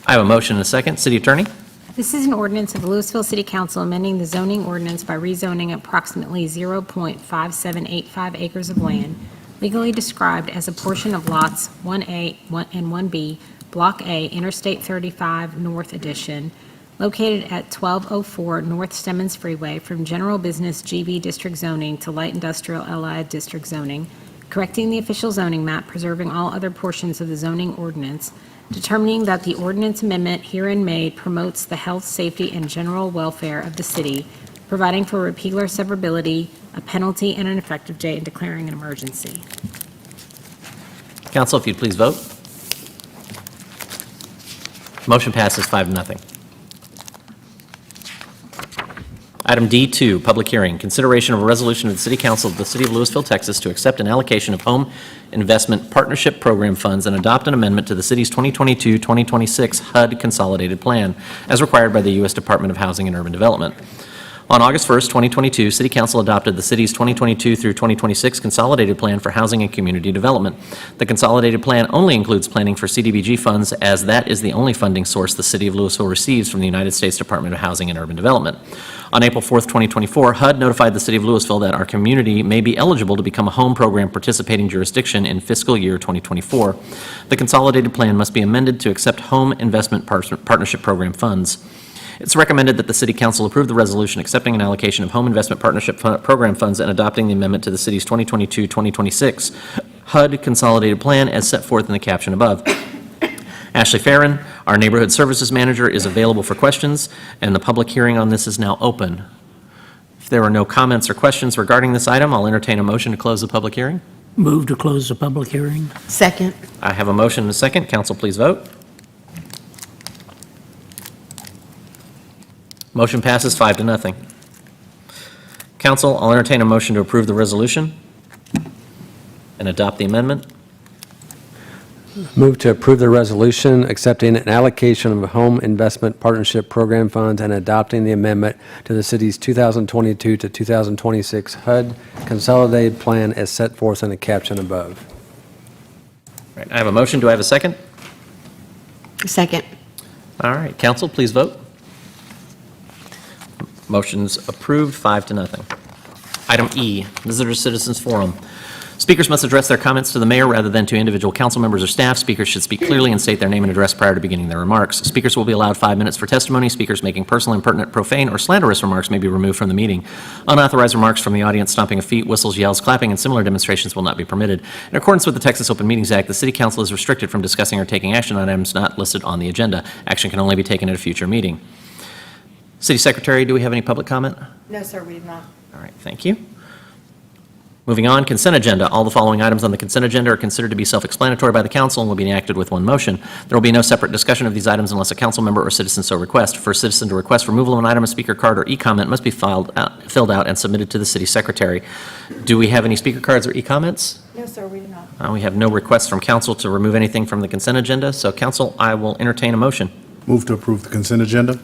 I have a motion and a second. City Attorney? This is an ordinance of the Lewisville City Council amending the zoning ordinance by rezoning approximately 0.5785 acres of land, legally described as a portion of lots 1A and 1B, Block A, Interstate 35 North Edition, located at 1204 North Stemmons Freeway, from general business GB district zoning to light industrial LI district zoning, correcting the official zoning map, preserving all other portions of the zoning ordinance, determining that the ordinance amendment herein made promotes the health, safety, and general welfare of the city, providing for repealer severability, a penalty, and an effective date, and declaring an emergency. Council, if you'd please vote. Motion passes 5-0. Item D2, public hearing. Consideration of a resolution of the City Council of the City of Lewisville, Texas, to accept an allocation of home investment partnership program funds and adopt an amendment to the city's 2022-2026 HUD consolidated plan, as required by the U.S. Department of Housing and Urban Development. On August 1st, 2022, City Council adopted the city's 2022 through 2026 Consolidated Plan for Housing and Community Development. The Consolidated Plan only includes planning for CDBG funds, as that is the only funding source the City of Lewisville receives from the United States Department of Housing and Urban Development. On April 4th, 2024, HUD notified the City of Lewisville that our community may be eligible to become a home program participating jurisdiction in fiscal year 2024. The Consolidated Plan must be amended to accept home investment partnership program funds. It's recommended that the City Council approve the resolution accepting an allocation of Home Investment Partnership Program funds and adopting the amendment to the city's 2022-2026 HUD Consolidated Plan as set forth in the caption above. Ashley Farron, our Neighborhood Services Manager, is available for questions, and the public hearing on this is now open. If there are no comments or questions regarding this item, I'll entertain a motion to close the public hearing. Move to close the public hearing. Second. I have a motion and a second. Council, please vote. Motion passes 5-0. Council, I'll entertain a motion to approve the resolution and adopt the amendment. Move to approve the resolution accepting an allocation of Home Investment Partnership Program funds and adopting the amendment to the city's 2022 to 2026 HUD Consolidated Plan as set forth in the caption above. Right, I have a motion. Do I have a second? Second. All right, council, please vote. Motion's approved, 5-0. Item E, Visitor Citizens Forum. Speakers must address their comments to the mayor rather than to individual council members or staff. Speakers should speak clearly and state their name and address prior to beginning their remarks. Speakers will be allowed 5 minutes for testimony. Speakers making personal, impertinent, profane, or slanderous remarks may be removed from the meeting. Unauthorized remarks from the audience, stomping of feet, whistles, yells, clapping, and similar demonstrations will not be permitted. In accordance with the Texas Open Meetings Act, the City Council is restricted from discussing or taking action on items not listed on the agenda. Action can only be taken at a future meeting. City Secretary, do we have any public comment? No, sir, we did not. All right, thank you. Moving on, consent agenda. All the following items on the consent agenda are considered to be self-explanatory by the council and will be enacted with one motion. There will be no separate discussion of these items unless a council member or citizen so requests. For a citizen to request removal of an item, a speaker card or e-comment must be filled out and submitted to the city secretary. Do we have any speaker cards or e-comments? No, sir, we did not. We have no requests from council to remove anything from the consent agenda, so council, I will entertain a motion. Move to approve the consent agenda.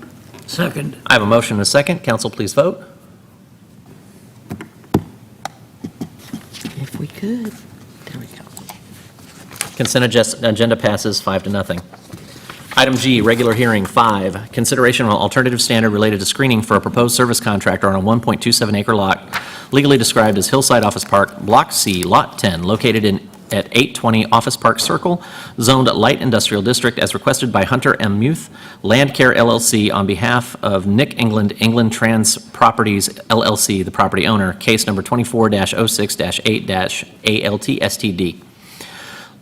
Second. I have a motion and a second. Council, please vote. If we could. There we go. Consent agenda passes 5-0. Item G, regular hearing 5, consideration of an alternative standard related to screening for a proposed service contractor on a 1.27 acre lot, legally described as Hillside Office Park, Block C, Lot 10, located at 820 Office Park Circle, zoned Light Industrial District, as requested by Hunter M. Muth, Land Care LLC, on behalf of Nick England, England Trans Properties LLC, the property owner, case number 24-06-8-ALT-STD.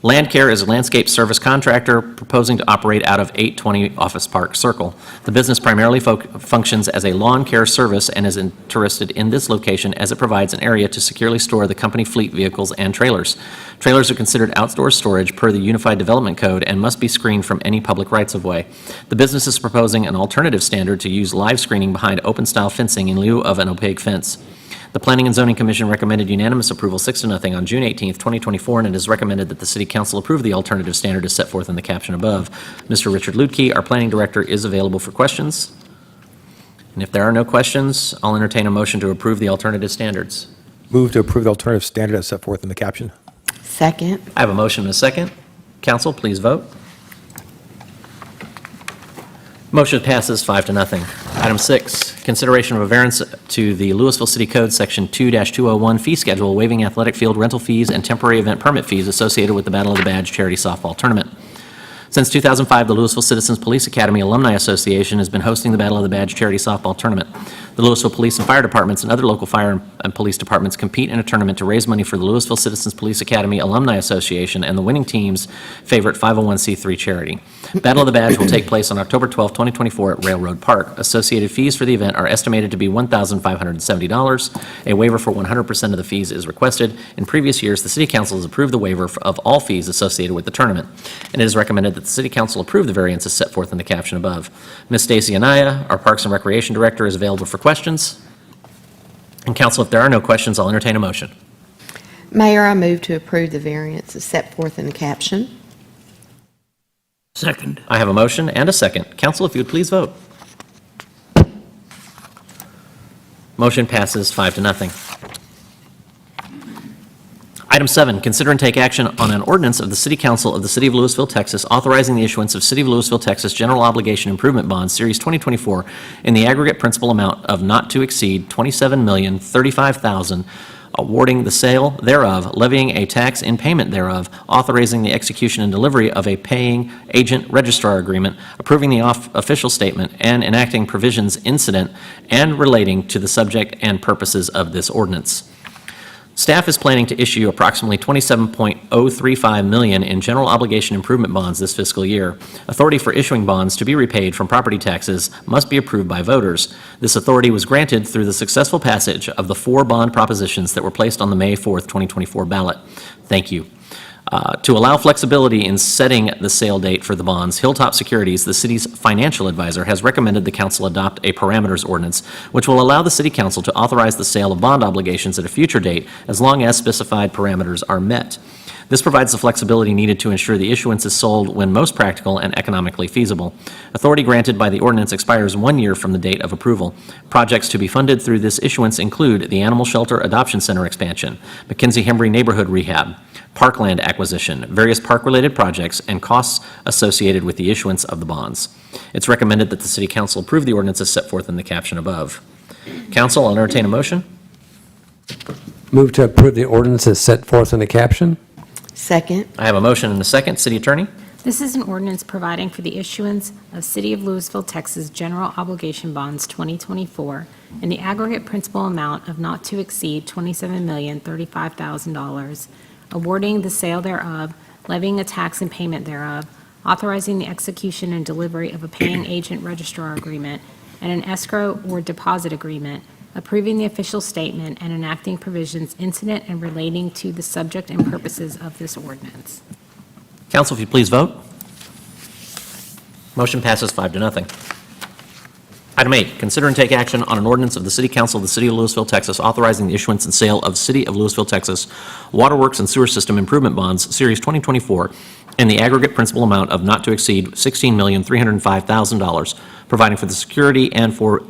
Land Care is a landscape service contractor proposing to operate out of 820 Office Park Circle. The business primarily functions as a lawn care service and is interested in this location as it provides an area to securely store the company fleet vehicles and trailers. Trailers are considered outdoor storage per the Unified Development Code and must be screened from any public rights-of-way. The business is proposing an alternative standard to use live screening behind open-style fencing in lieu of an opaque fence. The Planning and Zoning Commission recommended unanimous approval 6-0 on June 18th, 2024, and it is recommended that the City Council approve the alternative standard as set forth in the caption above. Mr. Richard Lutke, our Planning Director, is available for questions. And if there are no questions, I'll entertain a motion to approve the alternative standards. Move to approve the alternative standard as set forth in the caption. Second. I have a motion and a second. Council, please vote. Motion passes 5-0. Item 6, consideration of a variance to the Lewisville City Code, Section 2-201 fee schedule, waiving athletic field rental fees and temporary event permit fees associated with the Battle of the Badge charity softball tournament. Since 2005, the Lewisville Citizens Police Academy Alumni Association has been hosting the Battle of the Badge charity softball tournament. The Lewisville Police and Fire Departments and other local fire and police departments compete in a tournament to raise money for the Lewisville Citizens Police Academy Alumni Association and the winning team's favorite 501c3 charity. Battle of the Badge will take place on October 12, 2024 at Railroad Park. Associated fees for the event are estimated to be $1,570. A waiver for 100% of the fees is requested. In previous years, the City Council has approved the waiver of all fees associated with the tournament, and it is recommended that the City Council approve the variance as set forth in the caption above. Ms. Stacy Anaya, our Parks and Recreation Director, is available for questions. And Council, if there are no questions, I'll entertain a motion. Mayor, I move to approve the variance as set forth in the caption. Second. I have a motion and a second. Council, if you would please vote. Motion passes 5-0. Item 7, consider and take action on an ordinance of the City Council of the City of Lewisville, Texas, authorizing the issuance of City of Lewisville, Texas General Obligation Improvement Bonds, Series 2024, in the aggregate principal amount of not to exceed $27,035,000, awarding the sale thereof, levying a tax in payment thereof, authorizing the execution and delivery of a paying agent registrar agreement, approving the official statement, and enacting provisions incident and relating to the subject and purposes of this ordinance. Staff is planning to issue approximately $27.035 million in general obligation improvement bonds this fiscal year. Authority for issuing bonds to be repaid from property taxes must be approved by voters. This authority was granted through the successful passage of the 4 bond propositions that were placed on the May 4th, 2024 ballot. Thank you. To allow flexibility in setting the sale date for the bonds, Hilltop Securities, the city's financial advisor, has recommended the council adopt a parameters ordinance, which will allow the city council to authorize the sale of bond obligations at a future date as long as specified parameters are met. This provides the flexibility needed to ensure the issuance is sold when most practical and economically feasible. Authority granted by the ordinance expires 1 year from the date of approval. Projects to be funded through this issuance include the Animal Shelter Adoption Center expansion, McKenzie-Hembry Neighborhood Rehab, parkland acquisition, various park-related projects, and costs associated with the issuance of the bonds. It's recommended that the City Council approve the ordinance as set forth in the caption above. Council, I'll entertain a motion. Move to approve the ordinance as set forth in the caption. Second. I have a motion and a second. City Attorney? This is an ordinance providing for the issuance of City of Lewisville, Texas General Obligation Bonds 2024 in the aggregate principal amount of not to exceed $27,035,000, awarding the sale thereof, levying a tax in payment thereof, authorizing the execution and delivery of a paying agent registrar agreement and an escrow or deposit agreement, approving the official statement and enacting provisions incident and relating to the subject and purposes of this ordinance. Council, if you please vote. Motion passes 5-0. Item 8, consider and take action on an ordinance of the City Council of the City of Lewisville, Texas, authorizing the issuance and sale of City of Lewisville, Texas Waterworks and Sewer System Improvement Bonds, Series 2024, in the aggregate principal amount of not to exceed $16,305,000, providing for the security and for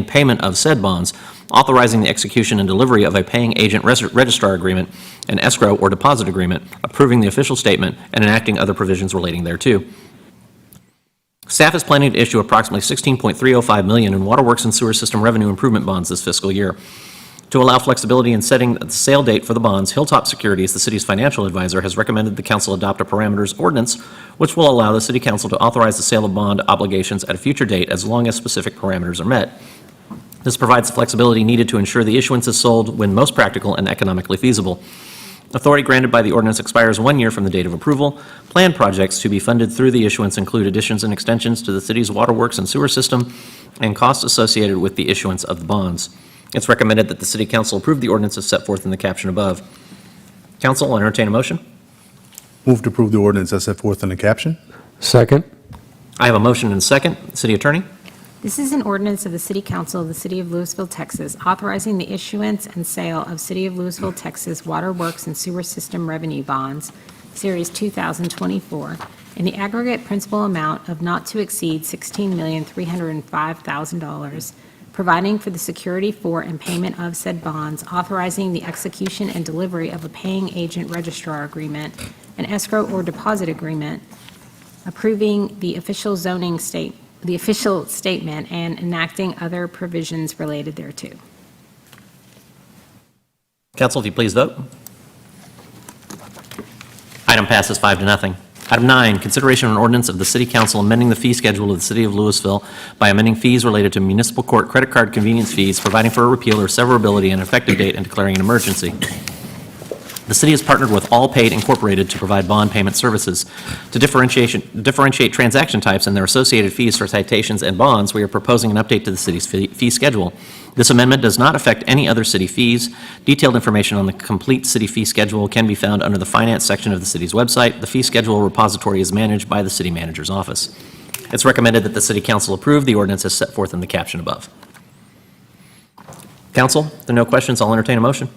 payment of said bonds, authorizing the execution and delivery of a paying agent registrar agreement, an escrow or deposit agreement, approving the official statement, and enacting other provisions relating thereto. Staff is planning to issue approximately $16.305 million in waterworks and sewer system revenue improvement bonds this fiscal year. To allow flexibility in setting the sale date for the bonds, Hilltop Securities, the city's financial advisor, has recommended the council adopt a parameters ordinance, which will allow the city council to authorize the sale of bond obligations at a future date as long as specific parameters are met. This provides the flexibility needed to ensure the issuance is sold when most practical and economically feasible. Authority granted by the ordinance expires 1 year from the date of approval. Planned projects to be funded through the issuance include additions and extensions to the city's waterworks and sewer system and costs associated with the issuance of the bonds. It's recommended that the City Council approve the ordinance as set forth in the caption above. Council will entertain a motion. Move to approve the ordinance as set forth in the caption. Second. I have a motion and a second. City Attorney? This is an ordinance of the City Council of the City of Lewisville, Texas, authorizing the issuance and sale of City of Lewisville, Texas Waterworks and Sewer System Revenue Bonds, Series 2024, in the aggregate principal amount of not to exceed $16,305,000, providing for the security for and payment of said bonds, authorizing the execution and delivery of a paying agent registrar agreement, an escrow or deposit agreement, approving the official statement, and enacting other provisions related thereto. Council, if you please vote. Item passes 5-0. Item 9, consideration of an ordinance of the City Council amending the fee schedule of the City of Lewisville by amending fees related to municipal court credit card convenience fees, providing for a repeal or severability and effective date, and declaring an emergency. The city has partnered with All Paid Incorporated to provide bond payment services. To differentiate transaction types and their associated fees for citations and bonds, we are proposing an update to the city's fee schedule. This amendment does not affect any other city fees. Detailed information on the complete city fee schedule can be found under the finance section of the city's website. The fee schedule repository is managed by the city manager's office. It's recommended that the City Council approve the ordinance as set forth in the caption above. Council, if there are no questions, I'll entertain a motion.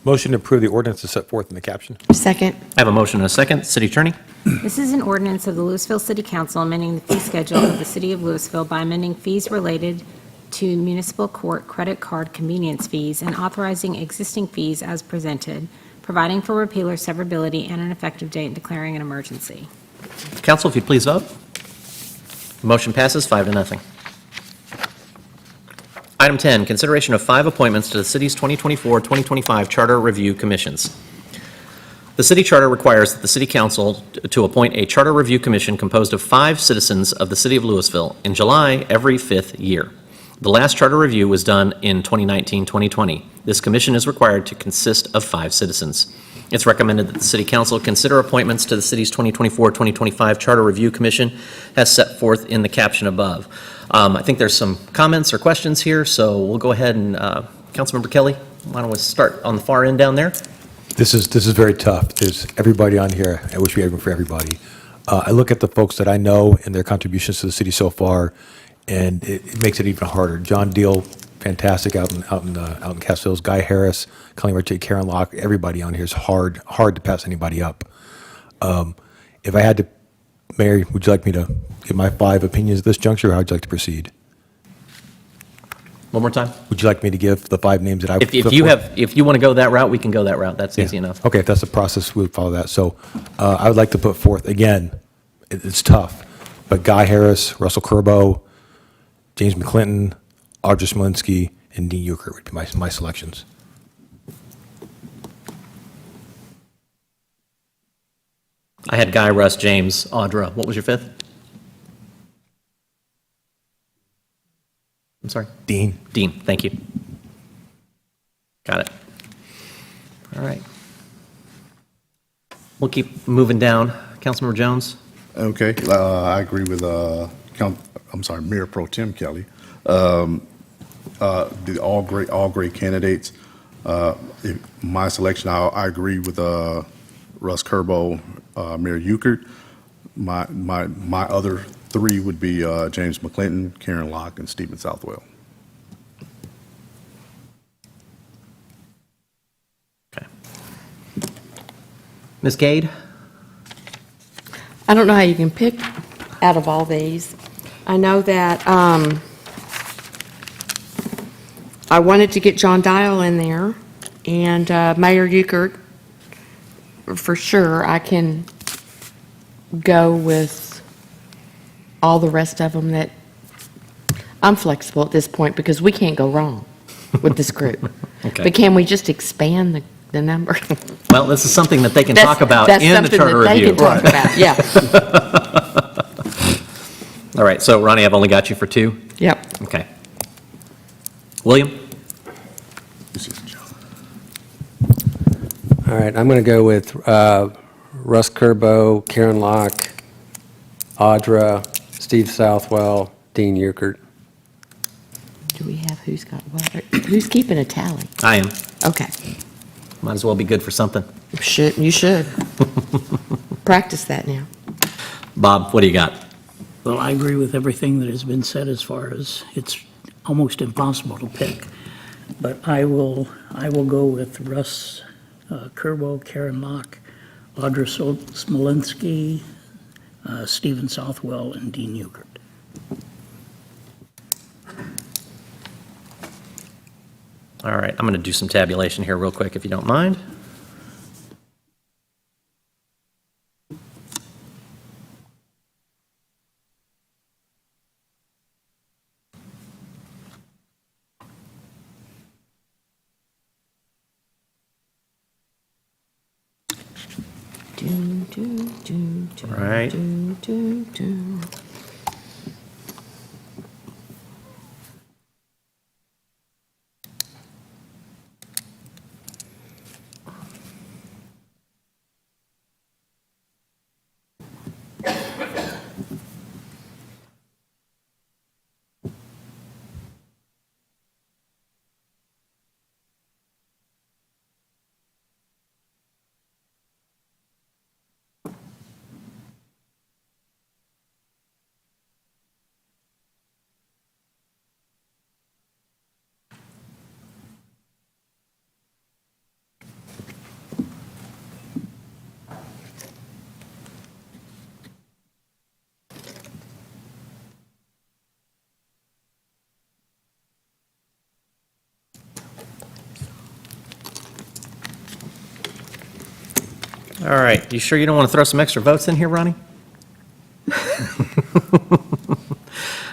Motion to approve the ordinance as set forth in the caption. Second. I have a motion and a second. City Attorney? This is an ordinance of the Lewisville City Council amending the fee schedule of the City of Lewisville by amending fees related to municipal court credit card convenience fees and authorizing existing fees as presented, providing for repeal or severability and an effective date, and declaring an emergency. Council, if you'd please vote. Motion passes 5-0. Item 10, consideration of 5 appointments to the city's 2024-2025 Charter Review Commissions. The city charter requires that the city council to appoint a charter review commission composed of 5 citizens of the city of Lewisville in July every 5th year. The last charter review was done in 2019-2020. This commission is required to consist of 5 citizens. It's recommended that the city council consider appointments to the city's 2024-2025 charter review commission as set forth in the caption above. I think there's some comments or questions here, so we'll go ahead and, Councilmember Kelly, why don't we start on the far end down there? This is very tough. There's everybody on here. I wish we had room for everybody. I look at the folks that I know and their contributions to the city so far, and it makes it even harder. John Deal, fantastic out in Cass Hills. Guy Harris, Colleen Richard, Karen Locke, everybody on here is hard to pass anybody up. If I had to, Mayor, would you like me to give my 5 opinions at this juncture, or how would you like to proceed? One more time? Would you like me to give the 5 names that I... If you want to go that route, we can go that route. That's easy enough. Okay, if that's the process, we'll follow that. So I would like to put forth, again, it's tough, but Guy Harris, Russell Curbo, James McClinton, Audra Smolinski, and Dean Euchert would be my selections. I had Guy, Russ, James, Audra. What was your 5th? I'm sorry? Dean. Dean, thank you. Got it. All right. We'll keep moving down. Councilmember Jones? Okay, I agree with, Mayor Pro Tem Kelly. All great candidates. My selection, I agree with Russ Curbo, Mayor Euchert. My other 3 would be James McClinton, Karen Locke, and Stephen Southwell. Okay. Ms. Gade? I don't know how you can pick out of all these. I know that I wanted to get John Dial in there, and Mayor Euchert, for sure. I can go with all the rest of them that I'm flexible at this point because we can't go wrong with this group. Okay. But can we just expand the number? Well, this is something that they can talk about in the charter review. That's something that they can talk about, yeah. All right, so Ronnie, I've only got you for 2? Yep. Okay. William? All right, I'm going to go with Russ Curbo, Karen Locke, Audra, Steve Southwell, Dean Euchert. Do we have who's got what? Who's keeping a tally? I am. Okay. Might as well be good for something. You should. Practice that now. Bob, what do you got? Well, I agree with everything that has been said as far as it's almost impossible to pick. But I will go with Russ Curbo, Karen Locke, Audra Smolinski, Stephen Southwell, and Dean Euchert. All right, I'm going to do some tabulation here real quick, if you don't mind. All right. All right, you sure you don't want to throw some extra votes in here, Ronnie?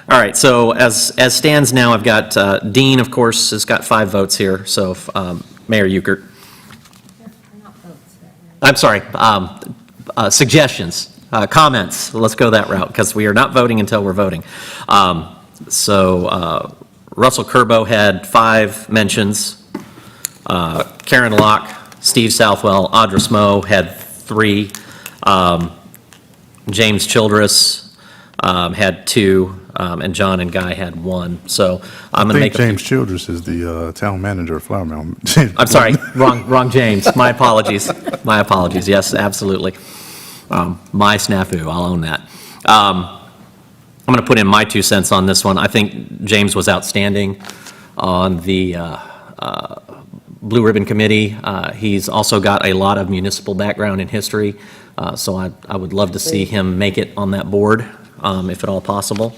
All right, so as stands now, I've got Dean, of course, has got 5 votes here, so Mayor Ukert. I'm sorry, suggestions, comments, let's go that route, because we are not voting until we're voting. So Russell Curbo had 5 mentions. Karen Locke, Steve Southwell, Audra Smo had 3. James Childress had 2, and John and Guy had 1. So I'm going to make James Childress is the town manager of Flower Mound. I'm sorry, wrong James. My apologies. My apologies. Yes, absolutely. My snafu, I'll own that. I'm going to put in my 2 cents on this one. I think James was outstanding on the Blue Ribbon Committee. He's also got a lot of municipal background in history, so I would love to see him make it on that board, if at all possible.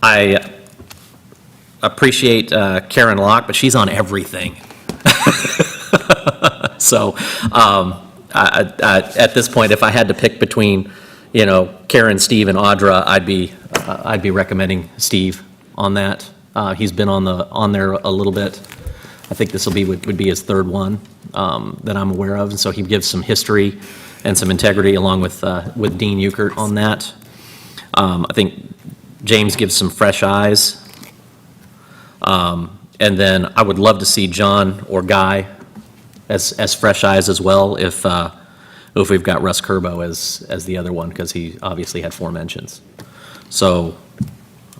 I appreciate Karen Locke, but she's on everything. So at this point, if I had to pick between, Karen, Steve, and Audra, I'd be recommending Steve on that. He's been on there a little bit. I think this would be his 3rd one that I'm aware of, and so he gives some history and some integrity along with Dean Ukert on that. I think James gives some fresh eyes, and then I would love to see John or Guy as fresh eyes as well if we've got Russ Curbo as the other one, because he obviously had 4 mentions. So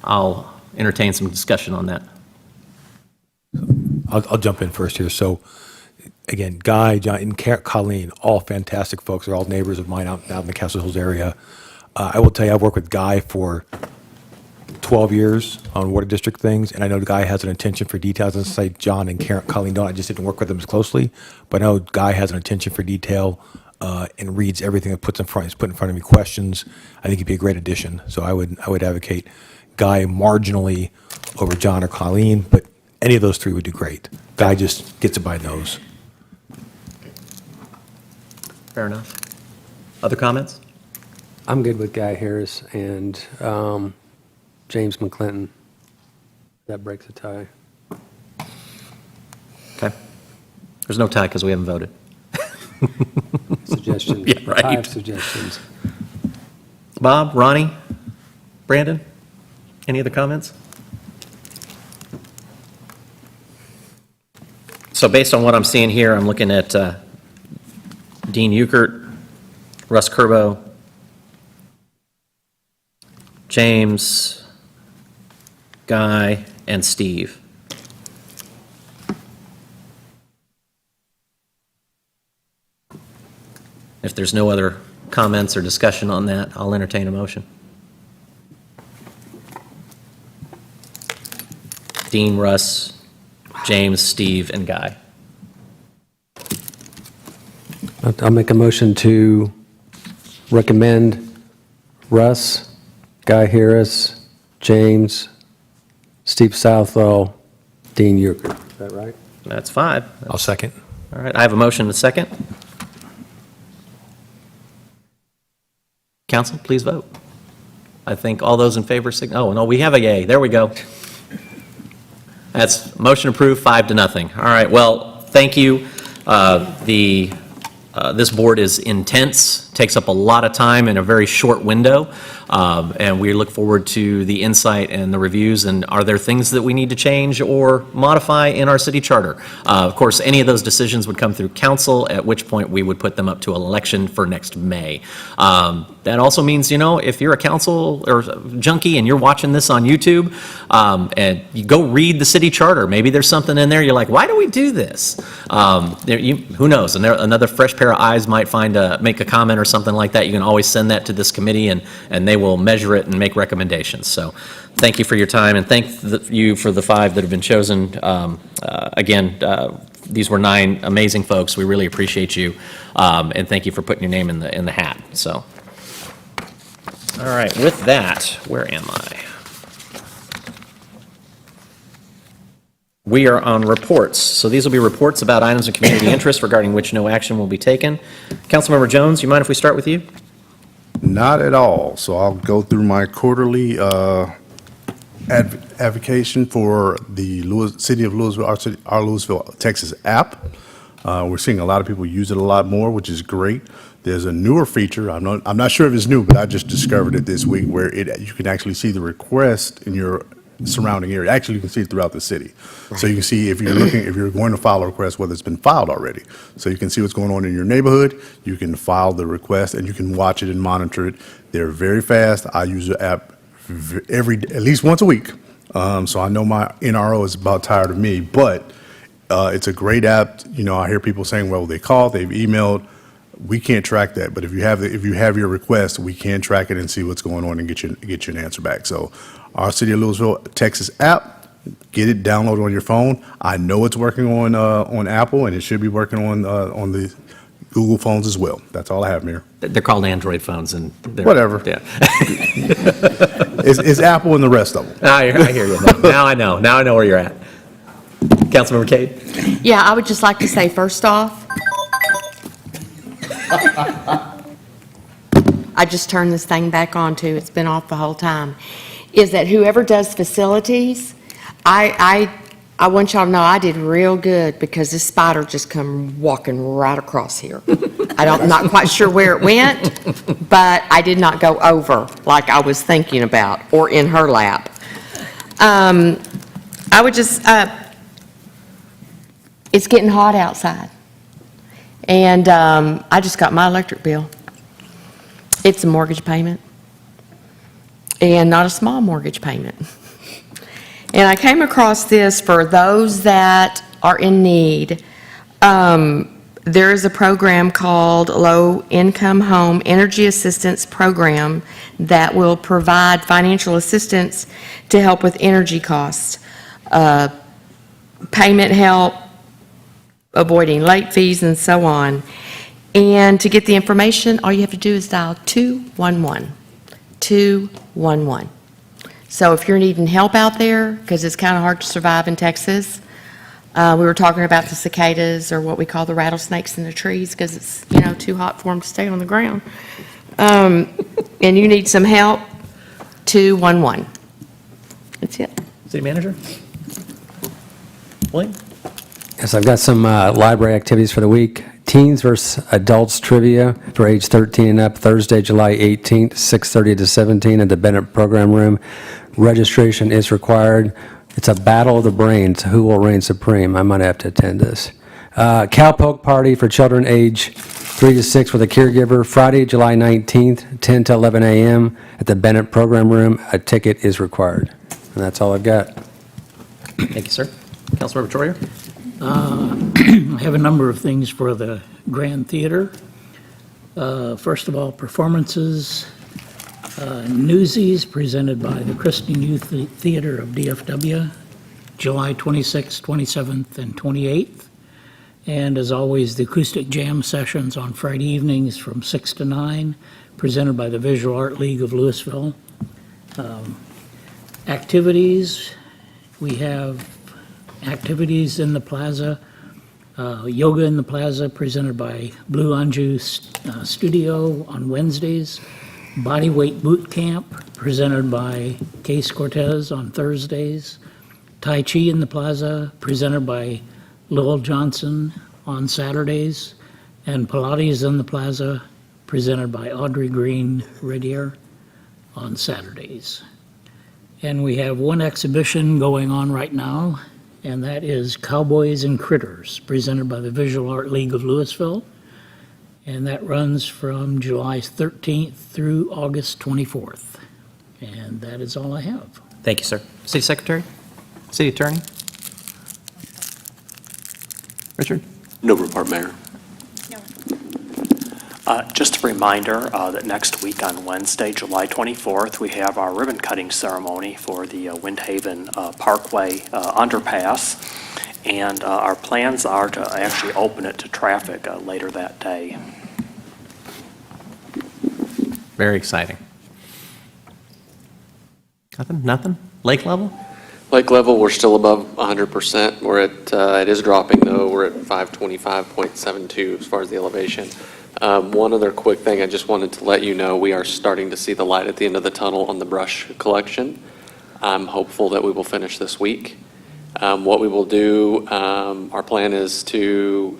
I'll entertain some discussion on that. I'll jump in first here. So, again, Guy, John, and Colleen, all fantastic folks. They're all neighbors of mine out in the Castle Hills area. I will tell you, I've worked with Guy for 12 years on water district things, and I know the Guy has an attention for details. And say John and Colleen don't. I just didn't work with them as closely, but I know Guy has an attention for detail and reads everything that is put in front of me. Questions. I think he'd be a great addition. So I would advocate Guy marginally over John or Colleen, but any of those 3 would do great. Guy just gets it by nose. Fair enough. Other comments? I'm good with Guy Harris and James McClinton. That breaks a tie. Okay. There's no tie because we haven't voted. Suggestions. Yeah, right. 5 suggestions. Bob, Ronnie, Brandon, any other comments? So based on what I'm seeing here, I'm looking at Dean Ukert, Russ Curbo, James, Guy, and Steve. If there's no other comments or discussion on that, I'll entertain a motion. Dean, Russ, James, Steve, and Guy. I'll make a motion to recommend Russ, Guy Harris, James, Steve Southwell, Dean Ukert. Is that right? That's 5. I'll second. All right, I have a motion and a second. Council, please vote. I think all those in favor, oh, no, we have a yay. There we go. That's motion approved, 5-0. All right, well, thank you. This board is intense, takes up a lot of time in a very short window, and we look forward to the insight and the reviews, and are there things that we need to change or modify in our city charter? Of course, any of those decisions would come through council, at which point we would put them up to an election for next May. That also means, if you're a council or junkie and you're watching this on YouTube, and you go read the city charter, maybe there's something in there you're like, why do we do this? Who knows? And another fresh pair of eyes might make a comment or something like that. You can always send that to this committee, and they will measure it and make recommendations. So thank you for your time, and thank you for the 5 that have been chosen. Again, these were 9 amazing folks. We really appreciate you, and thank you for putting your name in the hat. So, all right, with that, where am I? We are on reports. So these will be reports about items of community interest regarding which no action will be taken. Councilmember Jones, you mind if we start with you? Not at all. So I'll go through my quarterly advocation for the city of Lewisville, our Lewisville, Texas app. We're seeing a lot of people use it a lot more, which is great. There's a newer feature. I'm not sure if it's new, but I just discovered it this week where you can actually see the request in your surrounding area. Actually, you can see it throughout the city. So you can see if you're going to file a request, whether it's been filed already. So you can see what's going on in your neighborhood. You can file the request and you can watch it and monitor it. They're very fast. I use the app at least once a week. So I know my NRO is about tired of me, but it's a great app. You know, I hear people saying, well, they called, they've emailed. We can't track that, but if you have your request, we can track it and see what's going on and get you an answer back. So our City of Lewisville, Texas app, get it downloaded on your phone. I know it's working on Apple, and it should be working on the Google phones as well. That's all I have, Mayor. They're called Android phones, and whatever. Yeah. It's Apple and the rest of them. I hear you. Now I know. Now I know where you're at. Councilmember Cade? Yeah, I would just like to say, first off, I just turned this thing back on too, it's been off the whole time, is that whoever does facilities, I want y'all to know I did real good because this spider just come walking right across here. I'm not quite sure where it went, but I did not go over like I was thinking about or in her lap. I would just, it's getting hot outside. And I just got my electric bill. It's a mortgage payment, and not a small mortgage payment. And I came across this for those that are in need. There is a program called Low Income Home Energy Assistance Program that will provide financial assistance to help with energy costs, payment help, avoiding late fees, and so on. And to get the information, all you have to do is dial 211, 211. So if you're needing help out there, because it's kind of hard to survive in Texas, we were talking about the cicadas, or what we call the rattlesnakes in the trees, because it's, too hot for them to stay on the ground. And you need some help, 211. That's it. City Manager? William? Yes, I've got some library activities for the week. Teens versus Adults Trivia for age 13 and up, Thursday, July 18th, 6:30 to 17 at the Bennett Program Room. Registration is required. It's a battle of the brains. Who will reign supreme? I might have to attend this. Cowpoke Party for children age 3 to 6 with a caregiver, Friday, July 19th, 10 to 11 a.m. at the Bennett Program Room. A ticket is required. And that's all I've got. Thank you, sir. Councilmember Troyer? I have a number of things for the Grand Theater. First of all, performances. Newsies presented by the Christian Youth Theater of DFW, July 26th, 27th, and 28th. And as always, the acoustic jam sessions on Friday evenings from 6 to 9, presented by the Visual Art League of Lewisville. Activities, we have activities in the plaza, yoga in the plaza presented by Blue Anju Studio on Wednesdays, bodyweight boot camp presented by Case Cortez on Thursdays, Tai Chi in the plaza presented by Lowell Johnson on Saturdays, and Pilates in the plaza presented by Audrey Green Redier on Saturdays. And we have one exhibition going on right now, and that is Cowboys and Critters, presented by the Visual Art League of Lewisville. And that runs from July 13th through August 24th. And that is all I have. Thank you, sir. City Secretary? City Attorney? Richard? No report, Mayor. Just a reminder that next week on Wednesday, July 24th, we have our ribbon cutting ceremony for the Windhaven Parkway underpass. And our plans are to actually open it to traffic later that day. Very exciting. Nothing? Lake level? Lake level, we're still above 100%. We're at, it is dropping though, we're at 525.72 as far as the elevation. One other quick thing, I just wanted to let you know, we are starting to see the light at the end of the tunnel on the brush collection. I'm hopeful that we will finish this week. What we will do, our plan is to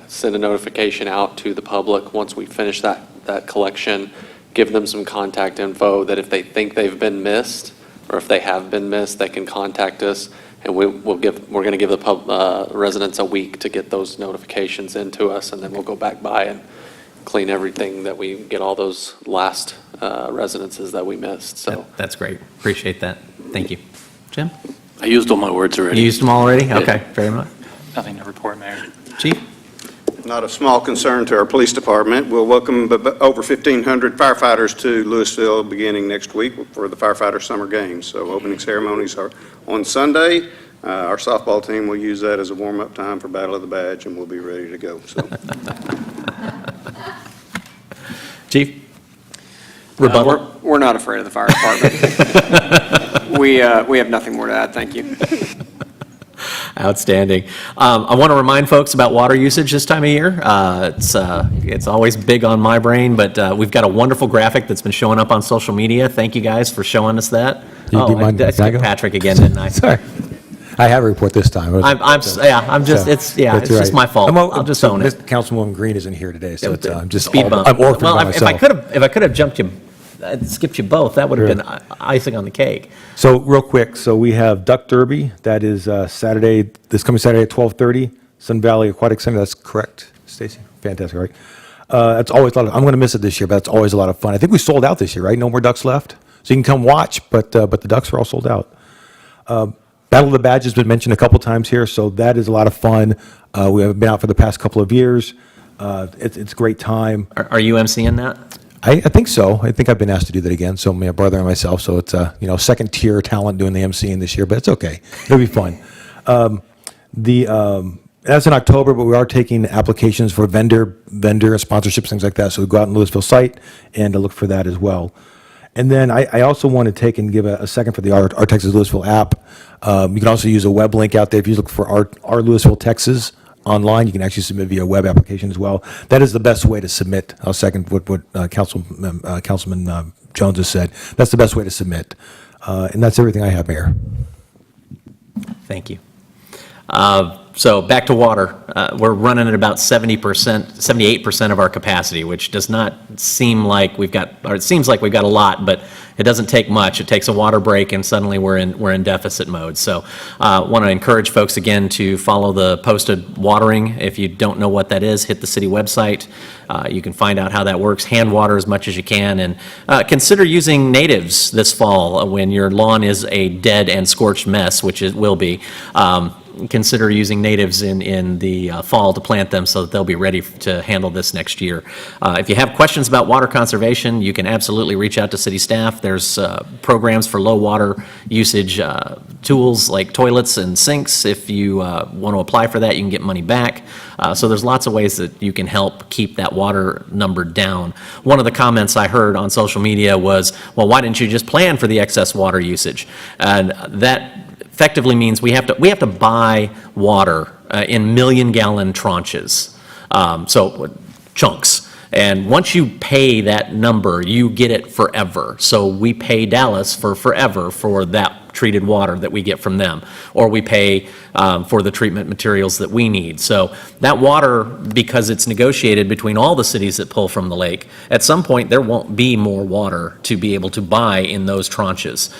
send a notification out to the public once we finish that collection, give them some contact info that if they think they've been missed, or if they have been missed, they can contact us, and we're going to give the residents a week to get those notifications into us, and then we'll go back by and clean everything that we get, all those last residences that we missed. So That's great. Appreciate that. Thank you. Jim? I used all my words already. You used them all already? Okay, very much. Nothing to report, Mayor. Chief? Not a small concern to our police department. We'll welcome over 1,500 firefighters to Lewisville beginning next week for the firefighter summer games. So opening ceremonies are on Sunday. Our softball team will use that as a warm-up time for Battle of the Badge, and we'll be ready to go. So. Chief? Rebuttal? We're not afraid of the fire department. We have nothing more to add. Thank you. Outstanding. I want to remind folks about water usage this time of year. It's always big on my brain, but we've got a wonderful graphic that's been showing up on social media. Thank you guys for showing us that. Do you mind? I skipped Patrick again, didn't I? Sorry. I have a report this time. It's just my fault. I'll just own it. Councilwoman Green isn't here today, so I'm just, Speed bump. I'm orphaned by if myself. I could have jumped you, skipped you both, that would have been icing on the cake. So real quick, so we have Duck Derby, that is Saturday, this coming Saturday at 12:30, Sun Valley Aquatic Center, that's correct, Stacy? Fantastic, right? That's always a lot of, I'm going to miss it this year, but it's always a lot of fun. I think we sold out this year, right? No more ducks left? So you can come watch, but the ducks are all sold out. Battle of the Badge has been mentioned a couple times here, so that is a lot of fun. We have been out for the past couple of years. It's a great time. Are you emceeing that? I think so. I think I've been asked to do that again. So my brother and myself. So it's second tier talent doing the emceeing this year, but it's okay. It'll be fun. That's in October, but we are taking applications for vendor sponsorships, things like that. So we go out on the Lewisville site and to look for that as well. And then I also want to take and give a second for the Our Texas Lewisville app. You can also use a web link out there. If you look for Our Lewisville Texas online, you can actually submit via web application as well. That is the best way to submit. I'll second what Councilman Jones has said. That's the best way to submit. And that's everything I have, Mayor. Thank you. So back to water. We're running at about 70%, 78% of our capacity, which does not seem like we've got, or it seems like we've got a lot, but it doesn't take much. It takes a water break, and suddenly we're in deficit mode. So want to encourage folks again to follow the posted watering. If you don't know what that is, hit the city website. You can find out how that works. Hand water as much as you can, and consider using natives this fall when your lawn is a dead and scorched mess, which it will be. Consider using natives in the fall to plant them so that they'll be ready to handle this next year. If you have questions about water conservation, you can absolutely reach out to city staff. There's programs for low water usage tools like toilets and sinks. If you want to apply for that, you can get money back. So there's lots of ways that you can help keep that water number down. One of the comments I heard on social media was, well, why didn't you just plan for the excess water usage? And that effectively means we have to buy water in million-gallon tranches, so chunks. And once you pay that number, you get it forever. So we pay Dallas for forever for that treated water that we get from them, or we pay for the treatment materials that we need. So that water, because it's negotiated between all the cities that pull from the lake, at some point there won't be more water to be able to buy in those tranches.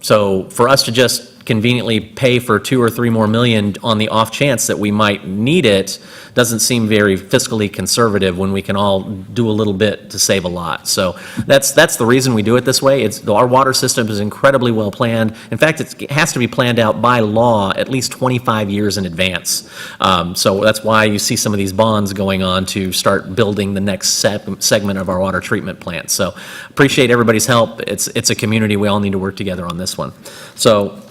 So for us to just conveniently pay for $2 or $3 more million on the off chance that we might need it doesn't seem very fiscally conservative when we can all do a little bit to save a lot. So that's the reason we do it this way. Our water system is incredibly well planned. In fact, it has to be planned out by law at least 25 years in advance. So that's why you see some of these bonds going on to start building the next segment of our water treatment plant. So appreciate everybody's help. It's a community. We all need to work together on this one. So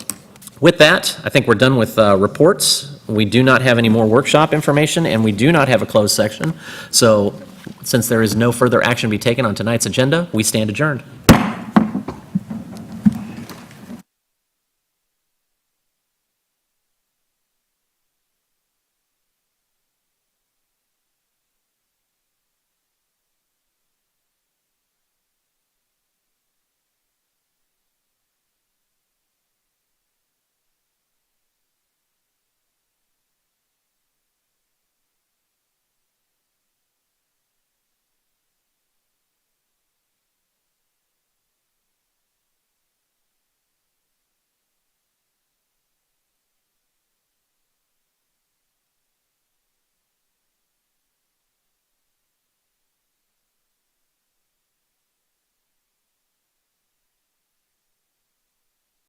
with that, I think we're done with reports. We do not have any more workshop information, and we do not have a closed section. So since there is no further action to be taken on tonight's agenda, we stand adjourned.